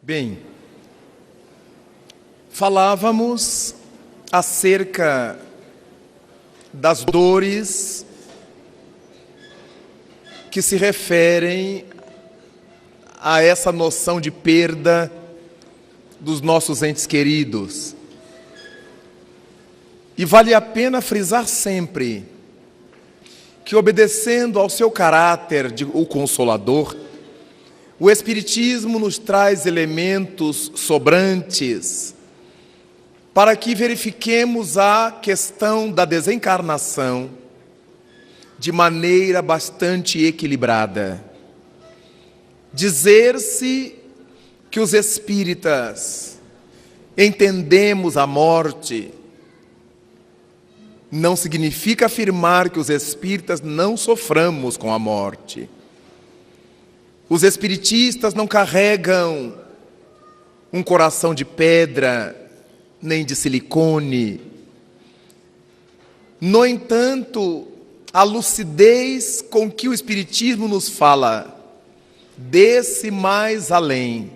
Bem, falávamos acerca das dores que se referem a essa noção de perda dos nossos entes queridos. E vale a pena frisar sempre que, obedecendo ao seu caráter de o Consolador, o Espiritismo nos traz elementos sobrantes para que verifiquemos a questão da desencarnação de maneira bastante equilibrada. Dizer-se que os espíritas entendemos a morte não significa afirmar que os espíritas não soframos com a morte. Os espiritistas não carregam um coração de pedra, nem de silicone. No entanto, a lucidez com que o Espiritismo nos fala desse mais além,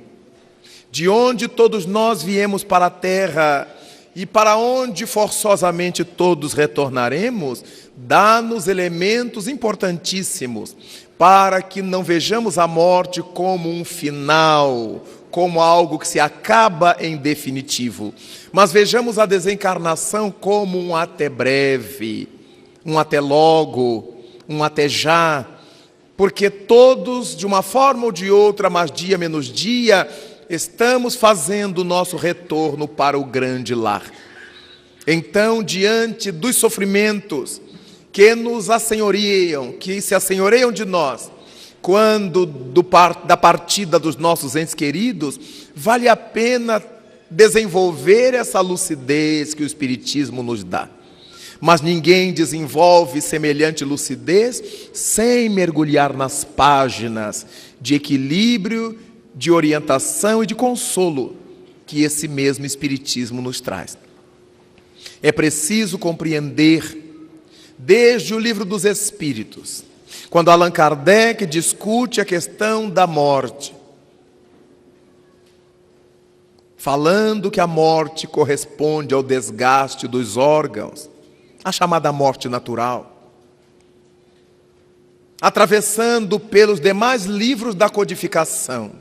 de onde todos nós viemos para a Terra e para onde forçosamente todos retornaremos, dá-nos elementos importantíssimos para que não vejamos a morte como um final, como algo que se acaba em definitivo, mas vejamos a desencarnação como um até breve, um até logo, um até já, porque todos, de uma forma ou de outra, mais dia menos dia, estamos fazendo o nosso retorno para o grande lar. Então, diante dos sofrimentos que nos assenhoriam, que se assenhoreiam de nós, quando da partida dos nossos entes queridos, vale a pena desenvolver essa lucidez que o Espiritismo nos dá. Mas ninguém desenvolve semelhante lucidez sem mergulhar nas páginas de equilíbrio, de orientação e de consolo que esse mesmo Espiritismo nos traz. É preciso compreender, desde o Livro dos Espíritos, quando Allan Kardec discute a questão da morte, falando que a morte corresponde ao desgaste dos órgãos, a chamada morte natural, atravessando pelos demais livros da codificação,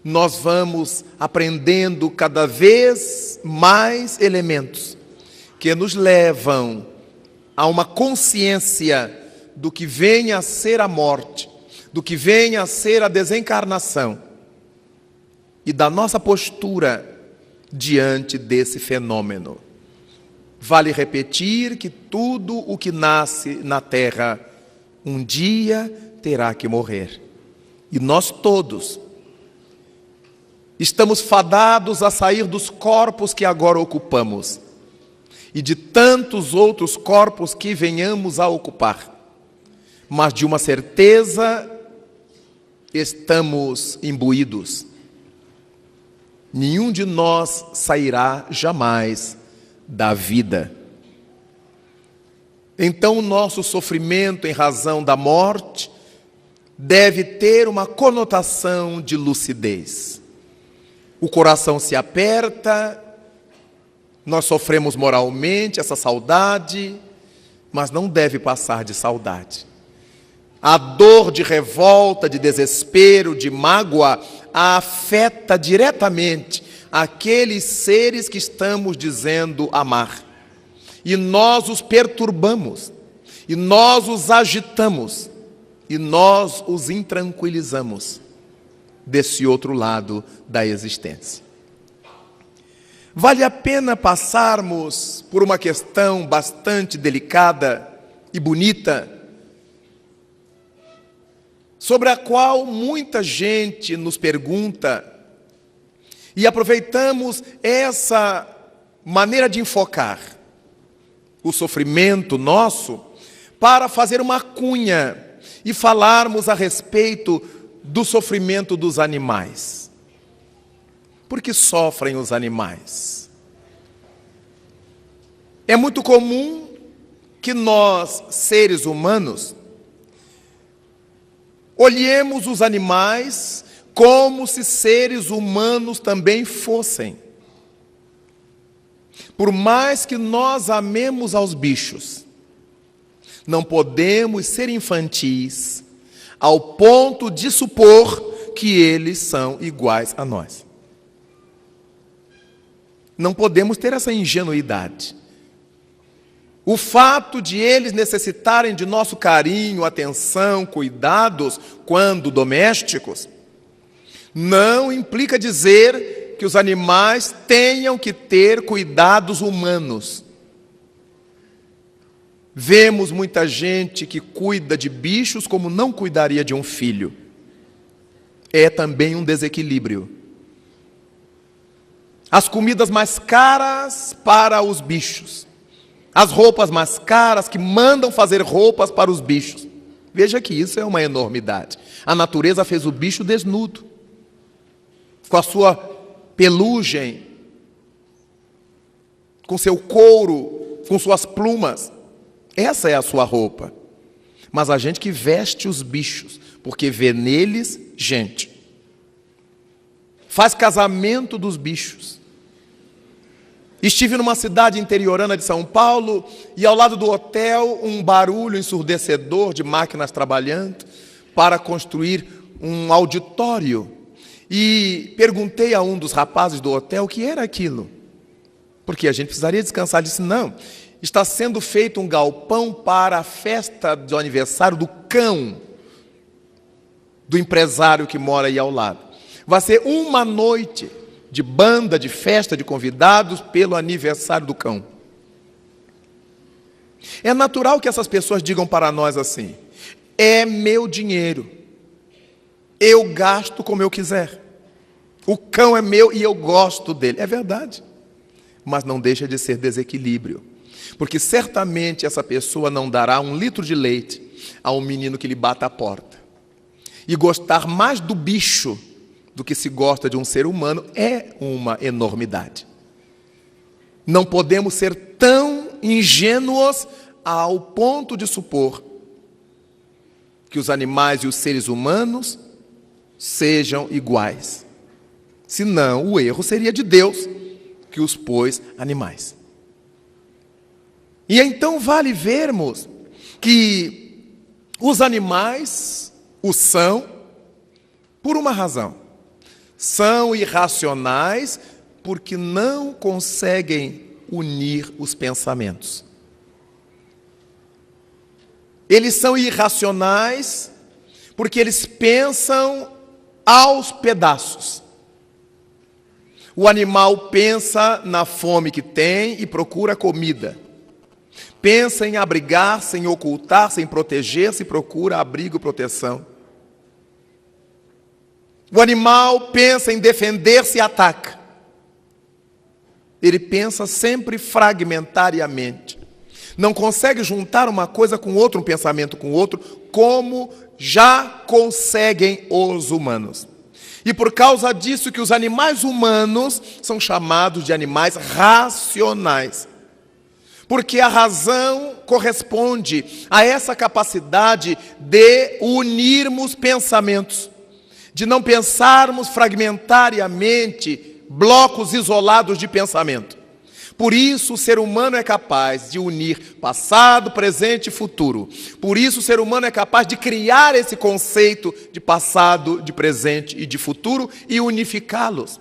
nós vamos aprendendo cada vez mais elementos que nos levam a uma consciência do que venha a ser a morte, do que venha a ser a desencarnação e da nossa postura diante desse fenômeno. Vale repetir que tudo o que nasce na Terra um dia terá que morrer. E nós todos estamos fadados a sair dos corpos que agora ocupamos e de tantos outros corpos que venhamos a ocupar. Mas de uma certeza estamos imbuídos. Nenhum de nós sairá jamais da vida. Então o nosso sofrimento em razão da morte deve ter uma conotação de lucidez. O coração se aperta, nós sofremos moralmente essa saudade, mas não deve passar de saudade. A dor de revolta, de desespero, de mágoa, a afeta diretamente aqueles seres que estamos dizendo amar. E nós os perturbamos, e nós os agitamos, e nós os intranquilizamos desse outro lado da existência. Vale a pena passarmos por uma questão bastante delicada e bonita, sobre a qual muita gente nos pergunta, e aproveitamos essa maneira de enfocar o sofrimento nosso para fazer uma cunha e falarmos a respeito do sofrimento dos animais. Por que sofrem os animais? É muito comum que nós, seres humanos, olhemos os animais como se seres humanos também fossem. Por mais que nós amemos aos bichos, não podemos ser infantis ao ponto de supor que eles são iguais a nós. Não podemos ter essa ingenuidade. O fato de eles necessitarem de nosso carinho, atenção, cuidados, quando domésticos, não implica dizer que os animais tenham que ter cuidados humanos. Vemos muita gente que cuida de bichos como não cuidaria de um filho. É também um desequilíbrio. As comidas mais caras para os bichos. As roupas mais caras que mandam fazer roupas para os bichos. Veja que isso é uma enormidade. A natureza fez o bicho desnudo, com a sua pelugem, com seu couro, com suas plumas. Essa é a sua roupa. Mas a gente que veste os bichos, porque vê neles gente. Faz casamento dos bichos. Estive numa cidade interiorana de São Paulo e ao lado do hotel um barulho ensurdecedor de máquinas trabalhando para construir um auditório. E perguntei a um dos rapazes do hotel o que era aquilo. Porque a gente precisaria descansar. Ele disse, não, está sendo feito um galpão para a festa do aniversário do cão do empresário que mora aí ao lado. Vai ser uma noite de banda, de festa, de convidados pelo aniversário do cão. É natural que essas pessoas digam para nós assim, é meu dinheiro, eu gasto como eu quiser, o cão é meu e eu gosto dele. É verdade, mas não deixa de ser desequilíbrio, porque certamente essa pessoa não dará 1 litro de leite a um menino que lhe bata a porta. E gostar mais do bicho do que se gosta de um ser humano é uma enormidade. Não podemos ser tão ingênuos ao ponto de supor que os animais e os seres humanos sejam iguais. Senão, o erro seria de Deus, que os pôs animais. E então vale vermos que os animais o são por uma razão. São irracionais porque não conseguem unir os pensamentos. Eles são irracionais porque eles pensam aos pedaços. O animal pensa na fome que tem e procura comida. Pensa em abrigar-se, em ocultar-se, em proteger-se e procura abrigo e proteção. O animal pensa em defender-se e ataca. Ele pensa sempre fragmentariamente. Não consegue juntar uma coisa com outra, um pensamento com outro, como já conseguem os humanos. E por causa disso que os animais humanos são chamados de animais racionais. Porque a razão corresponde a essa capacidade de unirmos pensamentos. De não pensarmos fragmentariamente, blocos isolados de pensamento. Por isso o ser humano é capaz de unir passado, presente e futuro. Por isso o ser humano é capaz de criar esse conceito de passado, de presente e de futuro e unificá-los.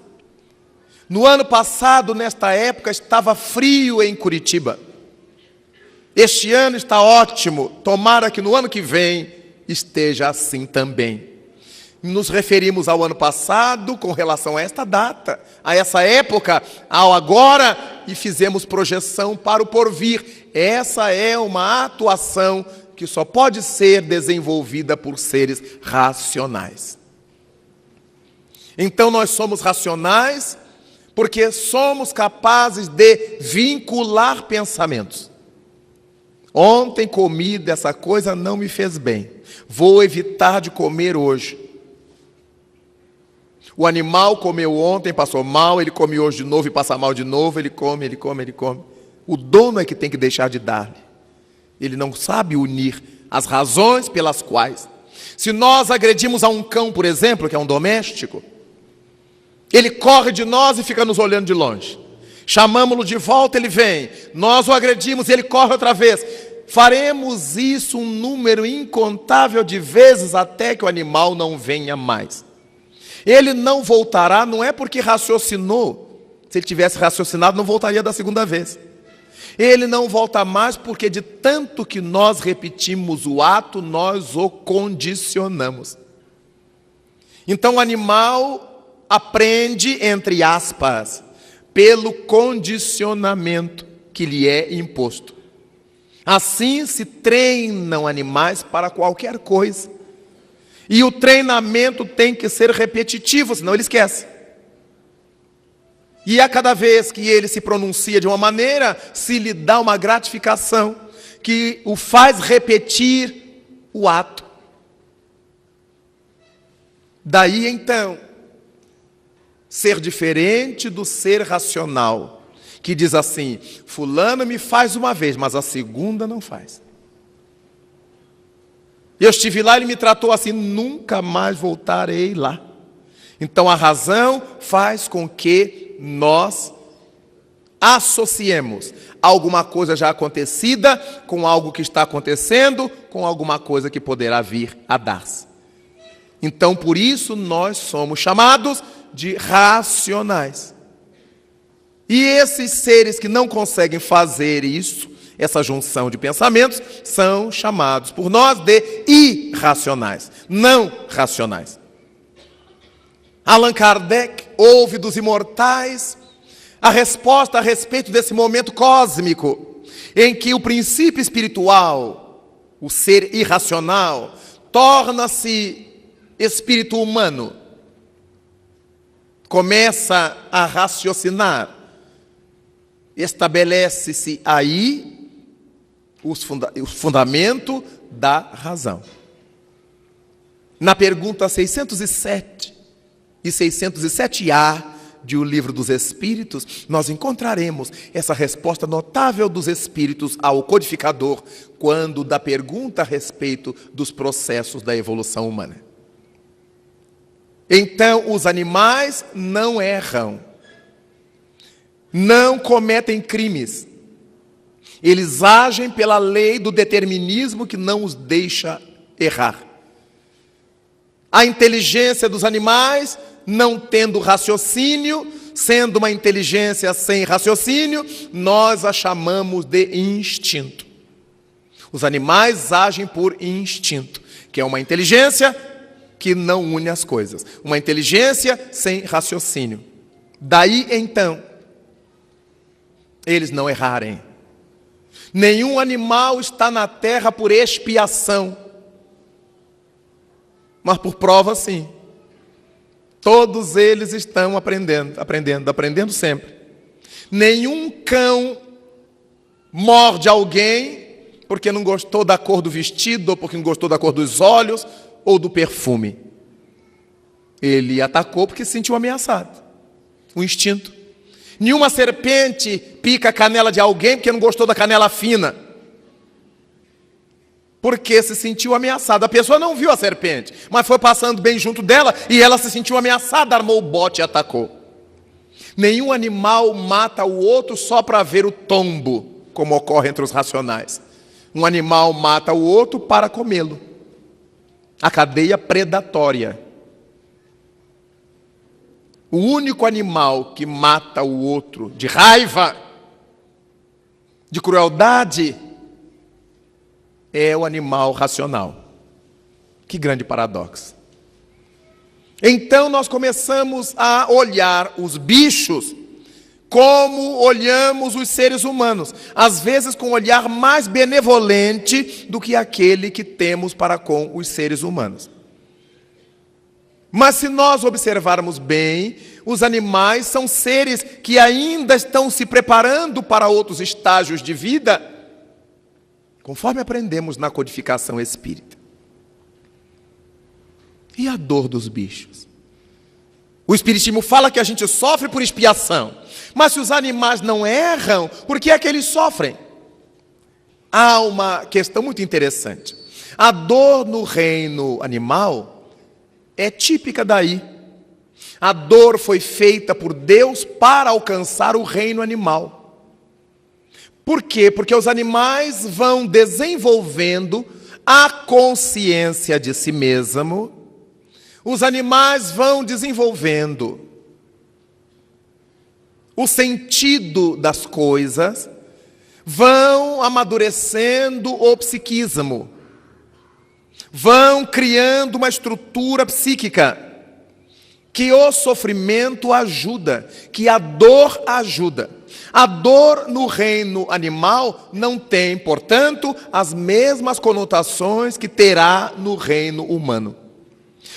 No ano passado, nesta época, estava frio em Curitiba. Este ano está ótimo, tomara que no ano que vem esteja assim também. Nos referimos ao ano passado com relação a esta data, a essa época, ao agora, e fizemos projeção para o porvir. Essa é uma atuação que só pode ser desenvolvida por seres racionais. Então nós somos racionais porque somos capazes de vincular pensamentos. Ontem comi dessa coisa, não me fez bem. Vou evitar de comer hoje. O animal comeu ontem, passou mal, ele come hoje de novo e passa mal de novo, ele come. O dono é que tem que deixar de dar-lhe. Ele não sabe unir as razões pelas quais Se nós agredimos a um cão, por exemplo, que é um doméstico, ele corre de nós e fica nos olhando de longe. Chamamos-lo de volta, ele vem. Nós o agredimos, ele corre outra vez. Faremos isso um número incontável de vezes até que o animal não venha mais. Ele não voltará, não é porque raciocinou. Se ele tivesse raciocinado, não voltaria da segunda vez. Ele não volta mais porque de tanto que nós repetimos o ato, nós o condicionamos. Então o animal aprende, entre aspas, pelo condicionamento que lhe é imposto. Assim se treinam animais para qualquer coisa. E o treinamento tem que ser repetitivo, senão ele esquece. E a cada vez que ele se pronuncia de uma maneira, se lhe dá uma gratificação que o faz repetir o ato. Daí então, ser diferente do ser racional, que diz assim: fulano me faz uma vez, mas a segunda não faz. Eu estive lá, ele me tratou assim, nunca mais voltarei lá. Então a razão faz com que nós associemos alguma coisa já acontecida com algo que está acontecendo, com alguma coisa que poderá vir a dar-se. Então, por isso, nós somos chamados de racionais. E esses seres que não conseguem fazer isso, essa junção de pensamentos, são chamados por nós de irracionais, não racionais. Allan Kardec ouve dos imortais a resposta a respeito desse momento cósmico, em que o princípio espiritual, o ser irracional, torna-se espírito humano, começa a raciocinar, estabelece-se aí o fundamento da razão. Na pergunta 607 e 607A de O Livro dos Espíritos, nós encontraremos essa resposta notável dos espíritos ao codificador, quando dá pergunta a respeito dos processos da evolução humana. Então, os animais não erram, não cometem crimes. Eles agem pela lei do determinismo que não os deixa errar. A inteligência dos animais, não tendo raciocínio, sendo uma inteligência sem raciocínio, nós a chamamos de instinto. Os animais agem por instinto, que é uma inteligência que não une as coisas. Uma inteligência sem raciocínio. Daí, então, eles não errarem. Nenhum animal está na terra por expiação, mas por prova, sim. Todos eles estão aprendendo sempre. Nenhum cão morde alguém porque não gostou da cor do vestido, ou porque não gostou da cor dos olhos, ou do perfume. Ele atacou porque se sentiu ameaçado. O instinto. Nenhuma serpente pica a canela de alguém porque não gostou da canela fina, porque se sentiu ameaçada. A pessoa não viu a serpente, mas foi passando bem junto dela e ela se sentiu ameaçada, armou o bote e atacou. Nenhum animal mata o outro só para ver o tombo, como ocorre entre os racionais. Um animal mata o outro para comê-lo. A cadeia predatória. O único animal que mata o outro de raiva, de crueldade, é o animal racional. Que grande paradoxo. Então nós começamos a olhar os bichos como olhamos os seres humanos, às vezes com um olhar mais benevolente do que aquele que temos para com os seres humanos. Mas se nós observarmos bem, os animais são seres que ainda estão se preparando para outros estágios de vida, conforme aprendemos na codificação espírita. E a dor dos bichos? O Espiritismo fala que a gente sofre por expiação. Mas se os animais não erram, por que é que eles sofrem? Há uma questão muito interessante. A dor no reino animal é típica daí. A dor foi feita por Deus para alcançar o reino animal. Por quê? Porque os animais vão desenvolvendo a consciência de si mesmo. Os animais vão desenvolvendo o sentido das coisas, vão amadurecendo o psiquismo, vão criando uma estrutura psíquica que o sofrimento ajuda, que a dor ajuda. A dor no reino animal não tem, portanto, as mesmas conotações que terá no reino humano.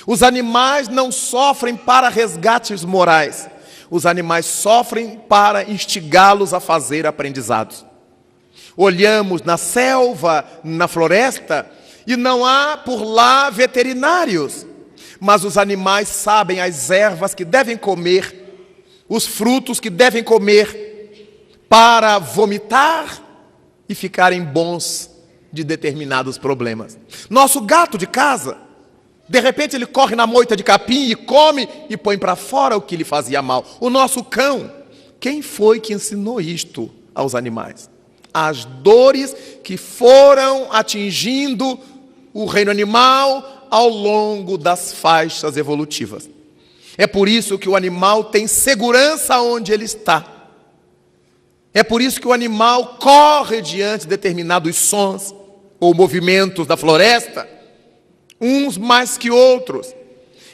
Os animais não sofrem para resgates morais. Os animais sofrem para instigá-los a fazer aprendizados. Olhamos na selva, na floresta, e não há por lá veterinários. Mas os animais sabem as ervas que devem comer, os frutos que devem comer, para vomitar e ficarem bons de determinados problemas. Nosso gato de casa, de repente ele corre na moita de capim e come e põe para fora o que lhe fazia mal. O nosso cão, quem foi que ensinou isto aos animais? As dores que foram atingindo o reino animal ao longo das faixas evolutivas. É por isso que o animal tem segurança onde ele está. É por isso que o animal corre diante de determinados sons ou movimentos da floresta, uns mais que outros,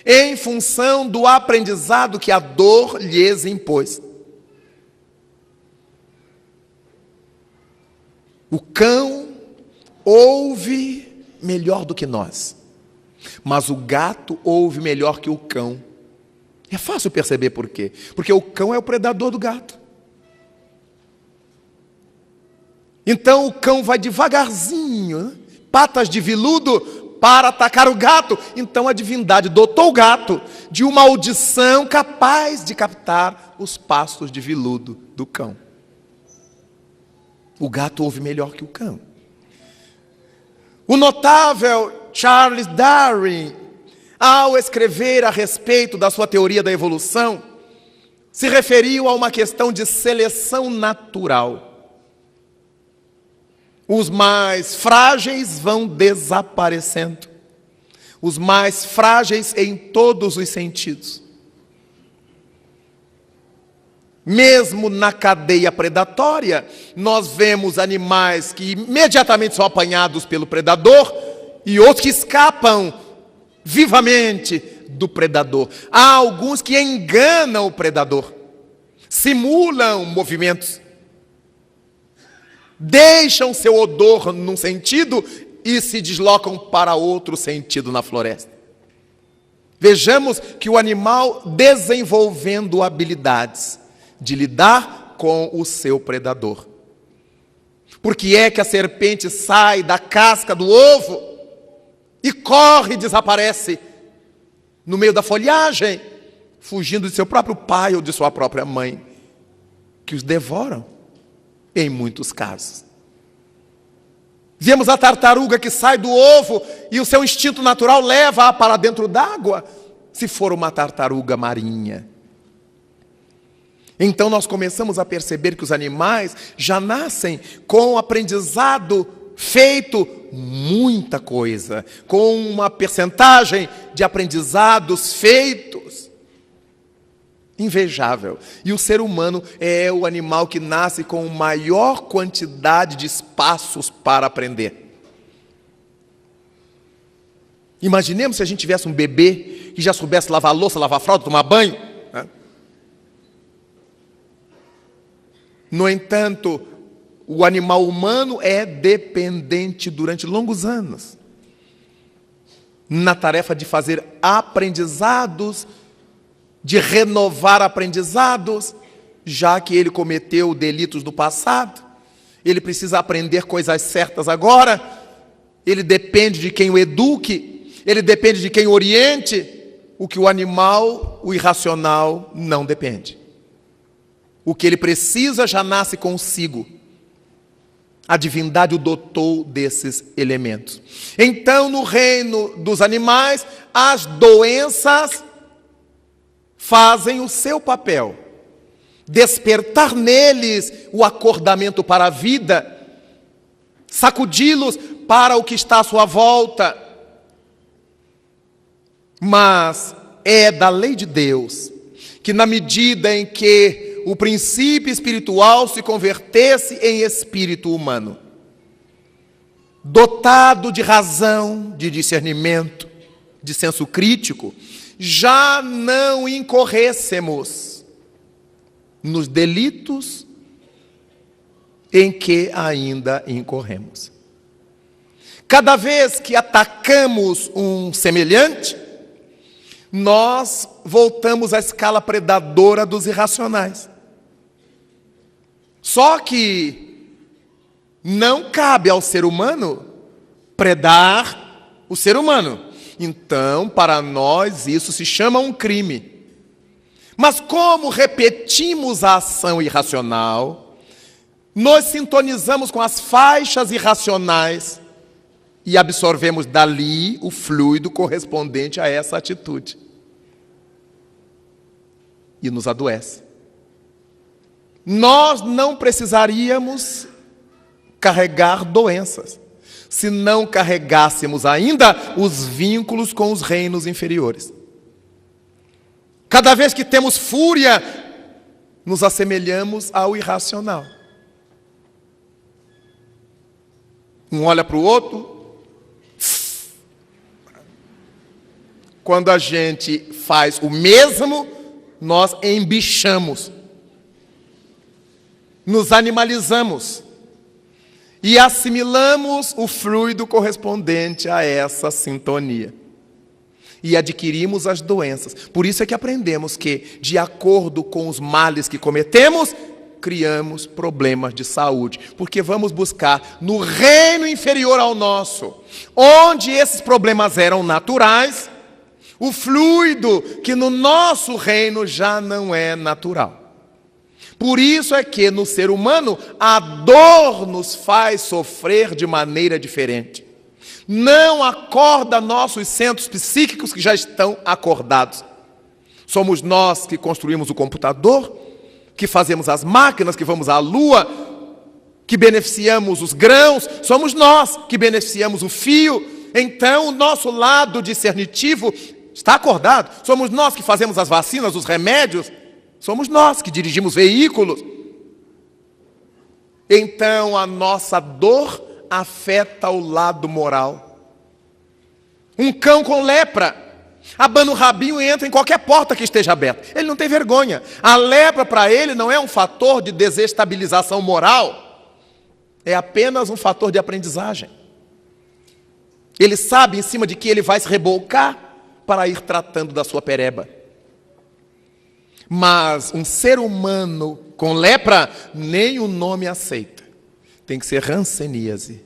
em função do aprendizado que a dor lhes impôs. O cão ouve melhor do que nós, mas o gato ouve melhor que o cão. É fácil perceber por quê. Porque o cão é o predador do gato. Então o cão vai devagarzinho, patas de veludo, para atacar o gato. Então a divindade dotou o gato de uma audição capaz de captar os passos de veludo do cão. O gato ouve melhor que o cão. O notável Charles Darwin, ao escrever a respeito da sua teoria da evolução, se referiu a uma questão de seleção natural. Os mais frágeis vão desaparecendo. Os mais frágeis em todos os sentidos. Mesmo na cadeia predatória, nós vemos animais que imediatamente são apanhados pelo predador e outros que escapam vivamente do predador. Há alguns que enganam o predador, simulam movimentos, deixam seu odor num sentido e se deslocam para outro sentido na floresta. Vejamos que o animal desenvolvendo habilidades de lidar com o seu predador. Por que é que a serpente sai da casca do ovo e corre e desaparece no meio da folhagem, fugindo de seu próprio pai ou de sua própria mãe, que os devoram em muitos casos? Vemos a tartaruga que sai do ovo e o seu instinto natural leva-a para dentro d'água, se for uma tartaruga marinha. Então nós começamos a perceber que os animais já nascem com aprendizado feito muita coisa, com uma percentagem de aprendizados feitos invejável. E o ser humano é o animal que nasce com maior quantidade de espaços para aprender. Imaginemos se a gente tivesse um bebê que já soubesse lavar louça, lavar fralda, tomar banho, né? No entanto, o animal humano é dependente durante longos anos na tarefa de fazer aprendizados, de renovar aprendizados, já que ele cometeu delitos no passado, ele precisa aprender coisas certas agora, ele depende de quem o eduque, ele depende de quem o oriente, o que o animal, o irracional, não depende. O que ele precisa já nasce consigo. A divindade o dotou desses elementos. Então, no reino dos animais, as doenças fazem o seu papel. Despertar neles o acordamento para a vida, sacudi-los para o que está à sua volta. Mas é da lei de Deus que, na medida em que o princípio espiritual se convertesse em espírito humano, dotado de razão, de discernimento, de senso crítico, já não incorrêssemos nos delitos em que ainda incorremos. Cada vez que atacamos um semelhante, nós voltamos à escala predadora dos irracionais. Só que não cabe ao ser humano predar o ser humano. Então, para nós, isso se chama um crime. Mas como repetimos a ação irracional, nós sintonizamos com as faixas irracionais e absorvemos dali o fluido correspondente a essa atitude. E nos adoece. Nós não precisaríamos carregar doenças, se não carregássemos ainda os vínculos com os reinos inferiores. Cada vez que temos fúria, nos assemelhamos ao irracional. Um olha para o outro. Quando a gente faz o mesmo, nós embichamos, nos animalizamos e assimilamos o fluido correspondente a essa sintonia. E adquirimos as doenças. Por isso é que aprendemos que, de acordo com os males que cometemos, criamos problemas de saúde. Porque vamos buscar no reino inferior ao nosso, onde esses problemas eram naturais, o fluido que no nosso reino já não é natural. Por isso é que no ser humano a dor nos faz sofrer de maneira diferente. Não acorda nossos centros psíquicos que já estão acordados. Somos nós que construímos o computador, que fazemos as máquinas, que vamos à lua, que beneficiamos os grãos, somos nós que beneficiamos o fio. Então o nosso lado discernitivo está acordado. Somos nós que fazemos as vacinas, os remédios. Somos nós que dirigimos veículos. Então a nossa dor afeta o lado moral. Um cão com lepra abana o rabinho e entra em qualquer porta que esteja aberta. Ele não tem vergonha. A lepra para ele não é um fator de desestabilização moral. É apenas um fator de aprendizagem. Ele sabe em cima de que ele vai se rebolcar para ir tratando da sua pereba. Mas um ser humano com lepra, nem o nome aceita. Tem que ser hanseníase.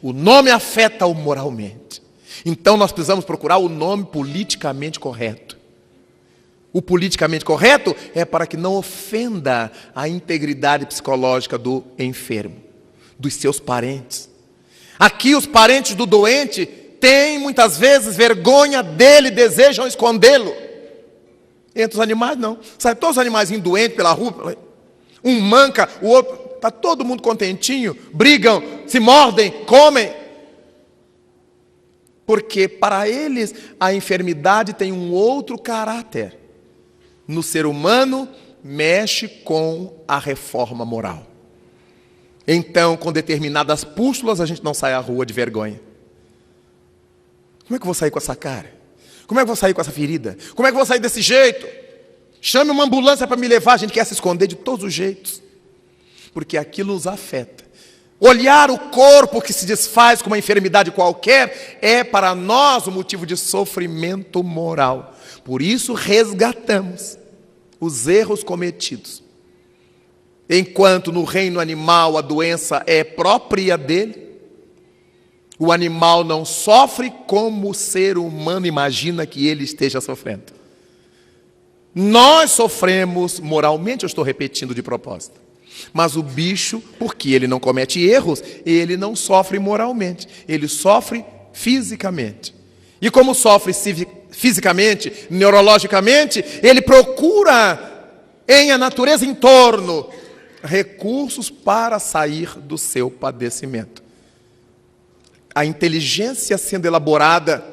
O nome afeta-o moralmente. Então nós precisamos procurar o nome politicamente correto. O politicamente correto é para que não ofenda a integridade psicológica do enfermo, dos seus parentes. Aqui os parentes do doente têm muitas vezes vergonha dele, desejam escondê-lo. Entre os animais não. Sabe, todos os animaizinhos doentes pela rua, um manca, o outro, está todo mundo contentinho, brigam, se mordem, comem. Porque para eles a enfermidade tem um outro caráter. No ser humano, mexe com a reforma moral. Então, com determinadas pústulas, a gente não sai à rua de vergonha. Como é que eu vou sair com essa cara? Como é que eu vou sair com essa ferida? Como é que eu vou sair desse jeito? Chame uma ambulância para me levar. A gente quer se esconder de todos os jeitos. Porque aquilo nos afeta. Olhar o corpo que se desfaz com uma enfermidade qualquer é para nós um motivo de sofrimento moral. Por isso resgatamos os erros cometidos. Enquanto no reino animal a doença é própria dele, o animal não sofre como o ser humano imagina que ele esteja sofrendo. Nós sofremos moralmente, eu estou repetindo de propósito. Mas o bicho, porque ele não comete erros, ele não sofre moralmente, ele sofre fisicamente. E como sofre fisicamente, neurologicamente, ele procura em a natureza em torno recursos para sair do seu padecimento. A inteligência sendo elaborada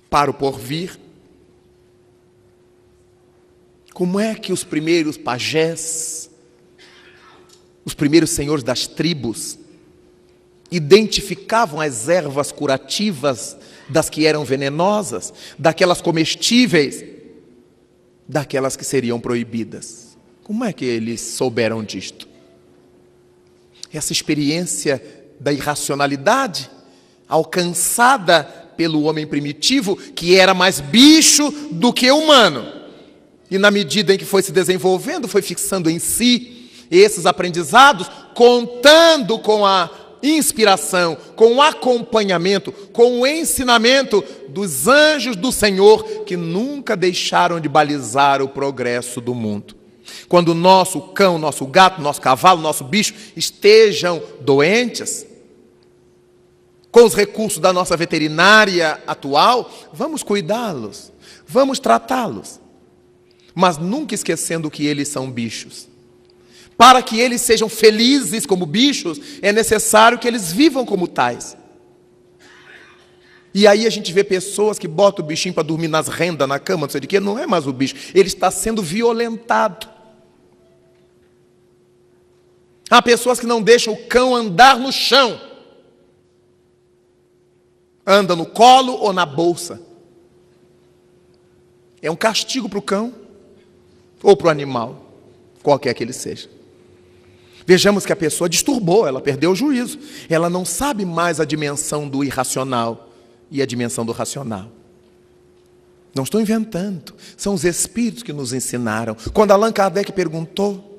para o porvir. Como é que os primeiros pajés, os primeiros senhores das tribos, identificavam as ervas curativas das que eram venenosas, daquelas comestíveis, daquelas que seriam proibidas? Como é que eles souberam disto? Essa experiência da irracionalidade, alcançada pelo homem primitivo, que era mais bicho do que humano. E na medida em que foi se desenvolvendo, foi fixando em si esses aprendizados, contando com a inspiração, com o acompanhamento, com o ensinamento dos anjos do Senhor, que nunca deixaram de balizar o progresso do mundo. Quando o nosso cão, nosso gato, nosso cavalo, nosso bicho estejam doentes, com os recursos da nossa veterinária atual, vamos cuidá-los, vamos tratá-los, mas nunca esquecendo que eles são bichos. Para que eles sejam felizes como bichos, é necessário que eles vivam como tais. E aí a gente vê pessoas que botam o bichinho para dormir nas rendas, na cama, não sei de quê, não é mais o bicho, ele está sendo violentado. Há pessoas que não deixam o cão andar no chão. Anda no colo ou na bolsa. É um castigo para o cão ou para o animal, qualquer que ele seja. Vejamos que a pessoa disturbou, ela perdeu o juízo. Ela não sabe mais a dimensão do irracional e a dimensão do racional. Não estou inventando, são os espíritos que nos ensinaram. Quando Allan Kardec perguntou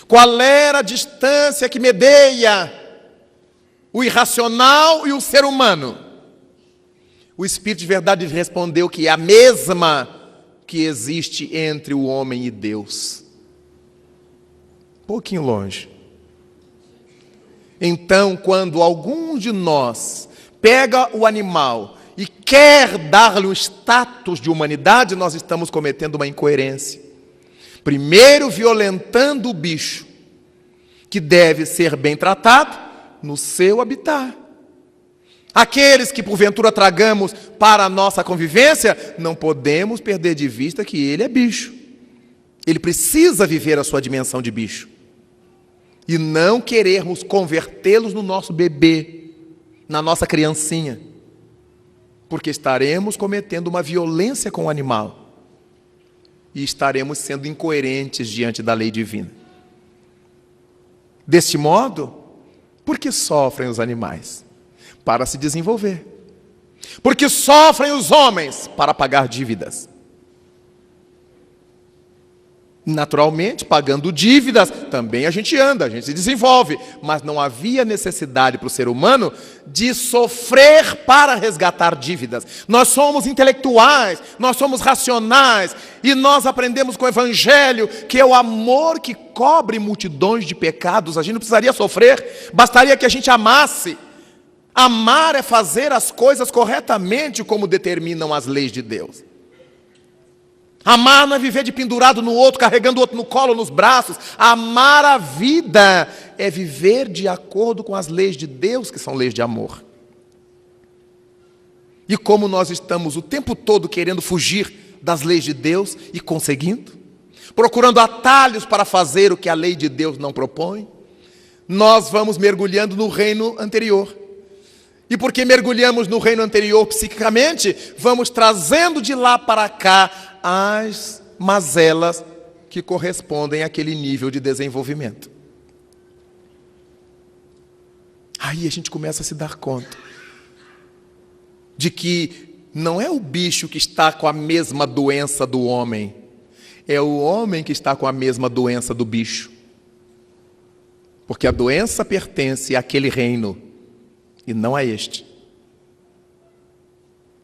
qual era a distância que medeia o irracional e o ser humano, o Espírito de Verdade respondeu que é a mesma que existe entre o homem e Deus. Pouquinho longe. Então, quando algum de nós pega o animal e quer dar-lhe um status de humanidade, nós estamos cometendo uma incoerência. Primeiro, violentando o bicho, que deve ser bem tratado no seu habitat. Aqueles que porventura tragamos para a nossa convivência, não podemos perder de vista que ele é bicho. Ele precisa viver a sua dimensão de bicho. E não querermos convertê-los no nosso bebê, na nossa criancinha. Porque estaremos cometendo uma violência com o animal. E estaremos sendo incoerentes diante da lei divina. Deste modo, por que sofrem os animais? Para se desenvolver. Porque sofrem os homens? Para pagar dívidas. Naturalmente, pagando dívidas, também a gente anda, a gente se desenvolve. Mas não havia necessidade para o ser humano de sofrer para resgatar dívidas. Nós somos intelectuais, nós somos racionais, e nós aprendemos com o Evangelho que é o amor que cobre multidões de pecados. A gente não precisaria sofrer, bastaria que a gente amasse. Amar é fazer as coisas corretamente como determinam as leis de Deus. Amar não é viver de pendurado no outro, carregando o outro no colo, nos braços. Amar a vida é viver de acordo com as leis de Deus, que são leis de amor. E como nós estamos o tempo todo querendo fugir das leis de Deus e conseguindo, procurando atalhos para fazer o que a lei de Deus não propõe, nós vamos mergulhando no reino anterior. E porque mergulhamos no reino anterior psiquicamente, vamos trazendo de lá para cá as mazelas que correspondem àquele nível de desenvolvimento. Aí a gente começa a se dar conta de que não é o bicho que está com a mesma doença do homem, é o homem que está com a mesma doença do bicho. Porque a doença pertence àquele reino e não a este.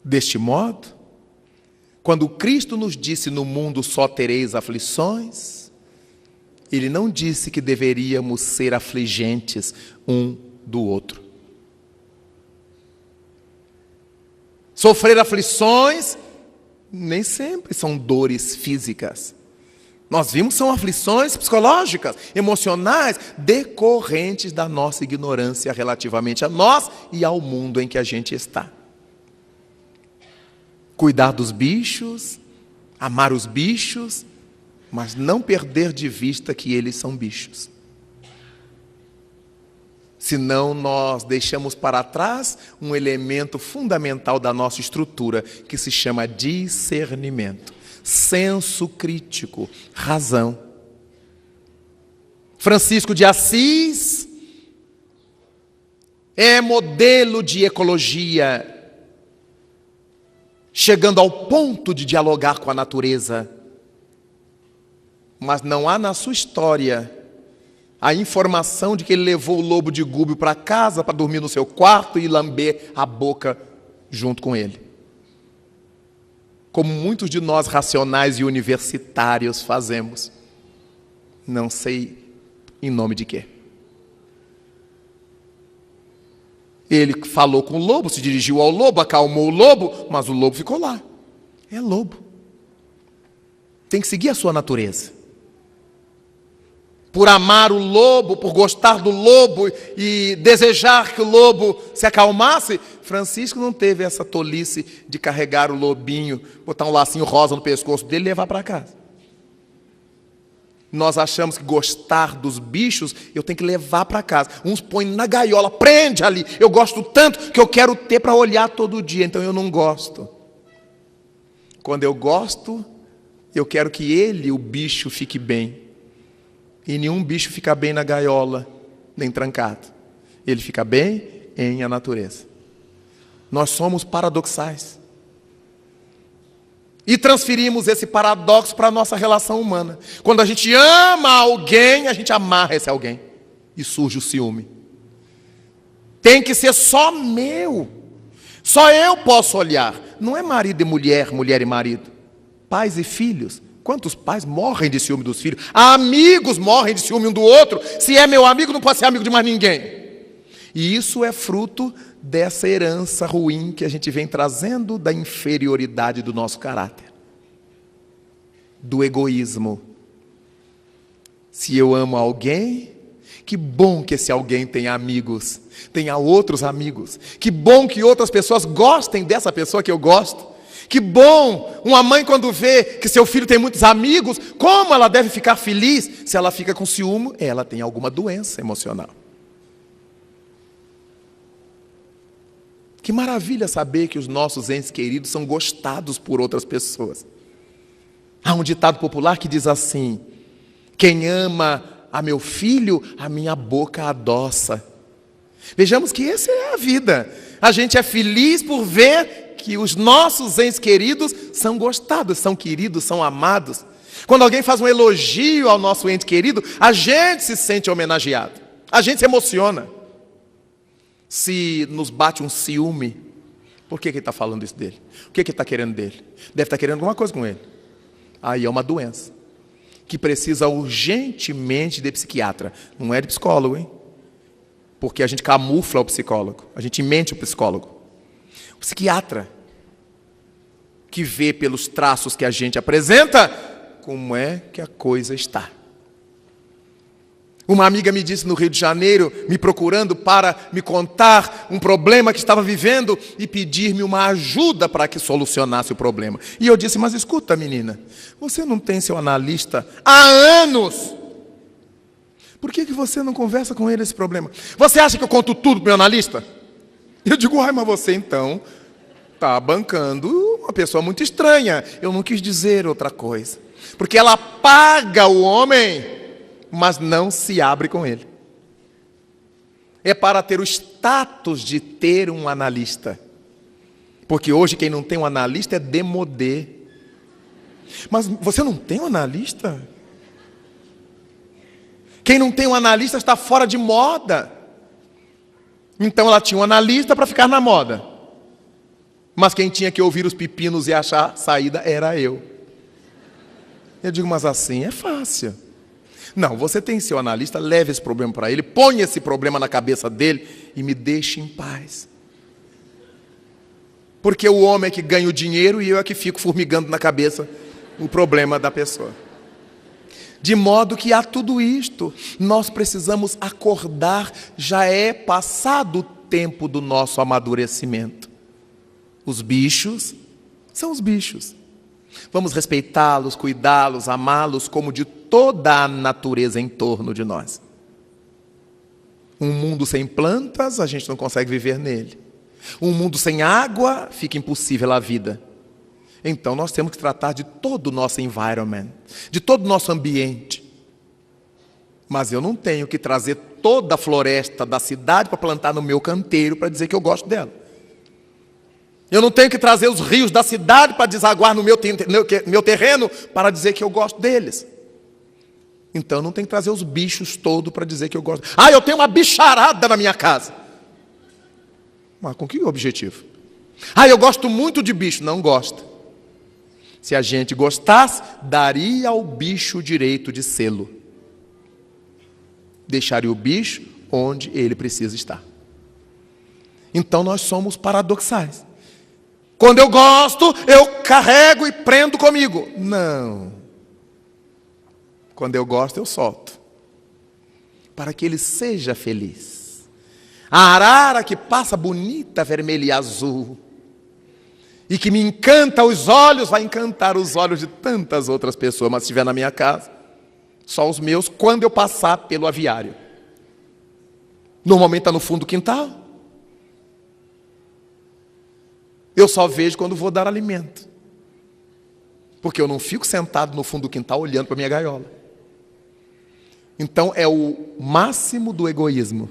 Deste modo, quando Cristo nos disse: no mundo só tereis aflições, Ele não disse que deveríamos ser afligentes um do outro. Sofrer aflições nem sempre são dores físicas. Nós vimos que são aflições psicológicas, emocionais, decorrentes da nossa ignorância relativamente a nós e ao mundo em que a gente está. Cuidar dos bichos, amar os bichos, mas não perder de vista que eles são bichos. Senão nós deixamos para trás um elemento fundamental da nossa estrutura, que se chama discernimento, senso crítico, razão. Francisco de Assis é modelo de ecologia, chegando ao ponto de dialogar com a natureza. Mas não há na sua história a informação de que ele levou o lobo de Gúbio para casa para dormir no seu quarto e lamber a boca junto com ele. Como muitos de nós racionais e universitários fazemos. Não sei em nome de quê. Ele falou com o lobo, se dirigiu ao lobo, acalmou o lobo, mas o lobo ficou lá. É lobo. Tem que seguir a sua natureza. Por amar o lobo, por gostar do lobo e desejar que o lobo se acalmasse, Francisco não teve essa tolice de carregar o lobinho, botar um lacinho rosa no pescoço dele e levar para casa. Nós achamos que gostar dos bichos, eu tenho que levar para casa. Uns põem na gaiola, prende ali. Eu gosto tanto que eu quero ter para olhar todo dia, então eu não gosto. Quando eu gosto, eu quero que ele, o bicho, fique bem. E nenhum bicho fica bem na gaiola, nem trancado. Ele fica bem em a natureza. Nós somos paradoxais. E transferimos esse paradoxo para a nossa relação humana. Quando a gente ama alguém, a gente amarra esse alguém. E surge o ciúme. Tem que ser só meu. Só eu posso olhar. Não é marido e mulher, mulher e marido. Pais e filhos. Quantos pais morrem de ciúme dos filhos? Amigos morrem de ciúme um do outro. Se é meu amigo, não pode ser amigo de mais ninguém. E isso é fruto dessa herança ruim que a gente vem trazendo da inferioridade do nosso caráter. Do egoísmo. Se eu amo alguém, que bom que esse alguém tenha amigos, tenha outros amigos. Que bom que outras pessoas gostem dessa pessoa que eu gosto. Que bom, uma mãe quando vê que seu filho tem muitos amigos, como ela deve ficar feliz? Se ela fica com ciúme, ela tem alguma doença emocional. Que maravilha saber que os nossos entes queridos são gostados por outras pessoas. Há um ditado popular que diz assim: quem ama a meu filho, a minha boca adoça. Vejamos que essa é a vida. A gente é feliz por ver que os nossos entes queridos são gostados, são queridos, são amados. Quando alguém faz um elogio ao nosso ente querido, a gente se sente homenageado. A gente se emociona. Se nos bate um ciúme, por que ele está falando isso dele? O que ele está querendo dele? Deve estar querendo alguma coisa com ele. Aí é uma doença que precisa urgentemente de psiquiatra. Não é de psicólogo, hein? Porque a gente camufla o psicólogo. A gente mente o psicólogo. O psiquiatra que vê pelos traços que a gente apresenta como é que a coisa está. Uma amiga me disse no Rio de Janeiro, me procurando para me contar um problema que estava vivendo e pedir-me uma ajuda para que solucionasse o problema. E eu disse, mas escuta, menina, você não tem seu analista há anos. Por que você não conversa com ele esse problema? Você acha que eu conto tudo para o meu analista? Eu digo, ai, mas você então está bancando uma pessoa muito estranha. Eu não quis dizer outra coisa. Porque ela paga o homem, mas não se abre com ele. É para ter o status de ter um analista. Porque hoje quem não tem um analista é demodê. Mas você não tem um analista? Quem não tem um analista está fora de moda. Então ela tinha um analista para ficar na moda. Mas quem tinha que ouvir os pepinos e achar saída era eu. Eu digo, mas assim é fácil. Não, você tem seu analista, leve esse problema para ele, ponha esse problema na cabeça dele e me deixe em paz. Porque o homem é que ganha o dinheiro e eu é que fico formigando na cabeça o problema da pessoa. De modo que há tudo isto, nós precisamos acordar, já é passado o tempo do nosso amadurecimento. Os bichos são os bichos. Vamos respeitá-los, cuidá-los, amá-los como de toda a natureza em torno de nós. Um mundo sem plantas, a gente não consegue viver nele. Um mundo sem água, fica impossível a vida. Então nós temos que tratar de todo o nosso environment, de todo o nosso ambiente. Mas eu não tenho que trazer toda a floresta da cidade para plantar no meu canteiro para dizer que eu gosto dela. Eu não tenho que trazer os rios da cidade para desaguar no meu terreno para dizer que eu gosto deles. Então eu não tenho que trazer os bichos todos para dizer que eu gosto. Ah, eu tenho uma bicharada na minha casa. Mas com que objetivo? Ah, eu gosto muito de bicho. Não gosta. Se a gente gostasse, daria ao bicho o direito de sê-lo. Deixaria o bicho onde ele precisa estar. Então nós somos paradoxais. Quando eu gosto, eu carrego e prendo comigo. Não. Quando eu gosto, eu solto. Para que ele seja feliz. A arara que passa bonita, vermelha e azul, e que me encanta os olhos, vai encantar os olhos de tantas outras pessoas. Mas se estiver na minha casa, só os meus, quando eu passar pelo aviário. Normalmente está no fundo do quintal. Eu só vejo quando vou dar alimento. Porque eu não fico sentado no fundo do quintal olhando para a minha gaiola. Então é o máximo do egoísmo.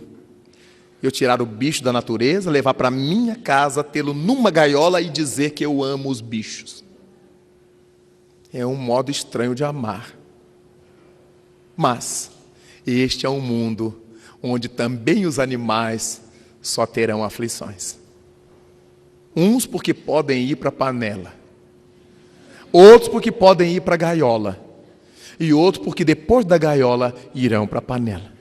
Eu tirar o bicho da natureza, levar para minha casa, tê-lo numa gaiola e dizer que eu amo os bichos. É um modo estranho de amar. Mas este é um mundo onde também os animais só terão aflições. Uns porque podem ir para a panela, outros porque podem ir para a gaiola, e outros porque depois da gaiola irão para a panela.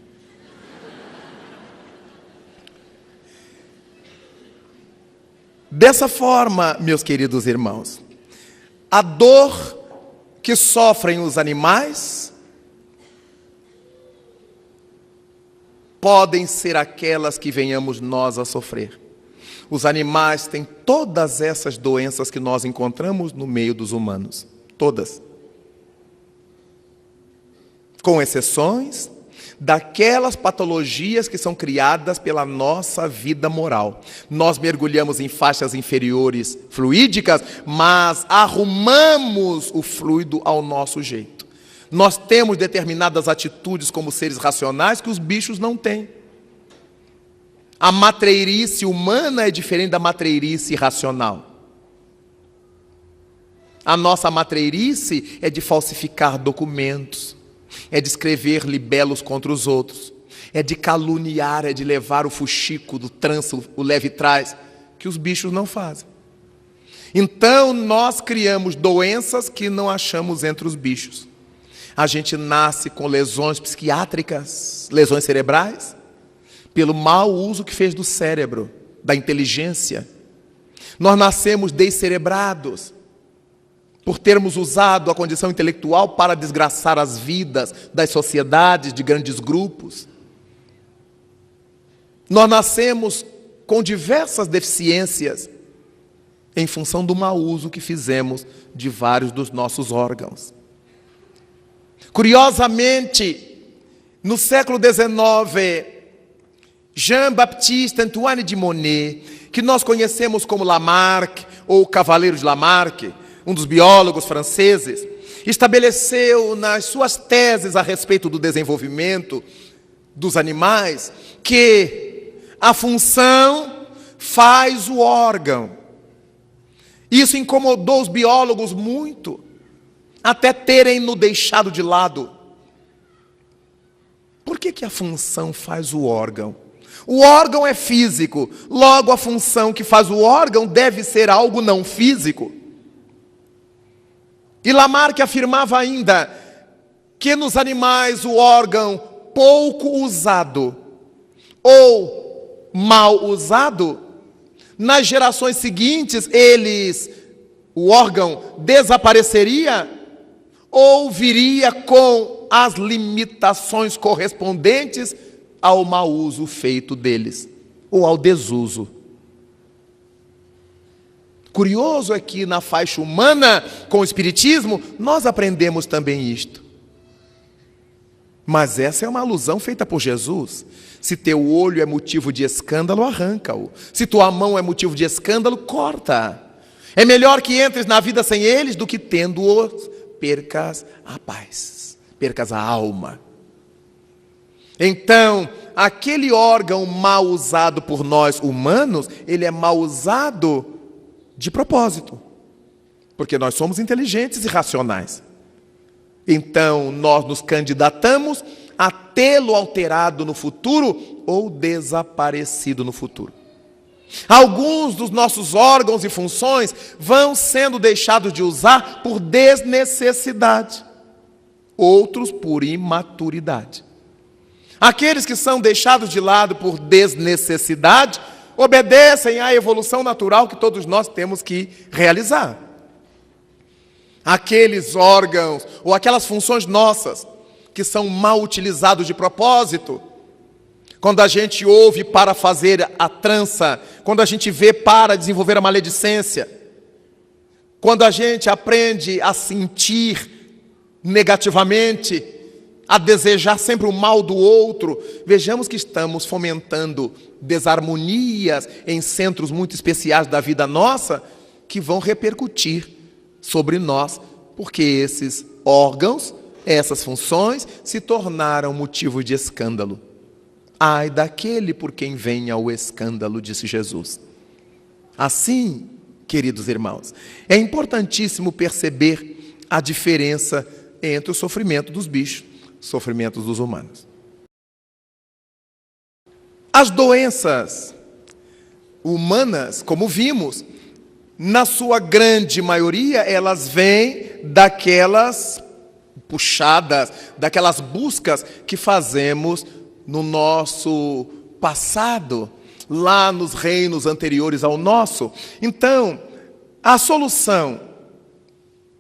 Dessa forma, meus queridos irmãos, a dor que sofrem os animais podem ser aquelas que venhamos nós a sofrer. Os animais têm todas essas doenças que nós encontramos no meio dos humanos. Todas. Com exceções daquelas patologias que são criadas pela nossa vida moral. Nós mergulhamos em faixas inferiores fluídicas, mas arrumamos o fluido ao nosso jeito. Nós temos determinadas atitudes como seres racionais que os bichos não têm. A matreirice humana é diferente da matreirice racional. A nossa matreirice é de falsificar documentos, é de escrever libelos contra os outros, é de caluniar, é de levar o fuxico do trança, o leve trás, que os bichos não fazem. Então nós criamos doenças que não achamos entre os bichos. A gente nasce com lesões psiquiátricas, lesões cerebrais, pelo mau uso que fez do cérebro, da inteligência. Nós nascemos descerebrados, por termos usado a condição intelectual para desgraçar as vidas das sociedades, de grandes grupos. Nós nascemos com diversas deficiências, em função do mau uso que fizemos de vários dos nossos órgãos. Curiosamente, no século XIX, Jean-Baptiste Antoine de Monnet, que nós conhecemos como Lamarck, ou Cavaleiro de Lamarck, um dos biólogos franceses, estabeleceu nas suas teses a respeito do desenvolvimento dos animais que a função faz o órgão. Isso incomodou os biólogos muito, até terem-no deixado de lado. Por que a função faz o órgão? O órgão é físico, logo a função que faz o órgão deve ser algo não físico. E Lamarck afirmava ainda que nos animais o órgão pouco usado ou mal usado, nas gerações seguintes o órgão desapareceria ou viria com as limitações correspondentes ao mau uso feito deles, ou ao desuso. Curioso é que na faixa humana, com o Espiritismo, nós aprendemos também isto. Mas essa é uma alusão feita por Jesus. Se teu olho é motivo de escândalo, arranca-o. Se tua mão é motivo de escândalo, corta. É melhor que entres na vida sem eles do que tendo-os, percas a paz, percas a alma. Então, aquele órgão mal usado por nós humanos, ele é mal usado de propósito, porque nós somos inteligentes e racionais. Então, nós nos candidatamos a tê-lo alterado no futuro ou desaparecido no futuro. Alguns dos nossos órgãos e funções vão sendo deixados de usar por desnecessidade, outros por imaturidade. Aqueles que são deixados de lado por desnecessidade obedecem à evolução natural que todos nós temos que realizar. Aqueles órgãos ou aquelas funções nossas que são mal utilizados de propósito, quando a gente ouve para fazer a trança, quando a gente vê para desenvolver a maledicência, quando a gente aprende a sentir negativamente, a desejar sempre o mal do outro, vejamos que estamos fomentando desarmonias em centros muito especiais da vida nossa, que vão repercutir sobre nós, porque esses órgãos, essas funções, se tornaram motivo de escândalo. Ai daquele por quem venha o escândalo, disse Jesus. Assim, queridos irmãos, é importantíssimo perceber a diferença entre o sofrimento dos bichos, sofrimentos dos humanos. As doenças humanas, como vimos, na sua grande maioria, elas vêm daquelas puxadas, daquelas buscas que fazemos no nosso passado, lá nos reinos anteriores ao nosso. Então, a solução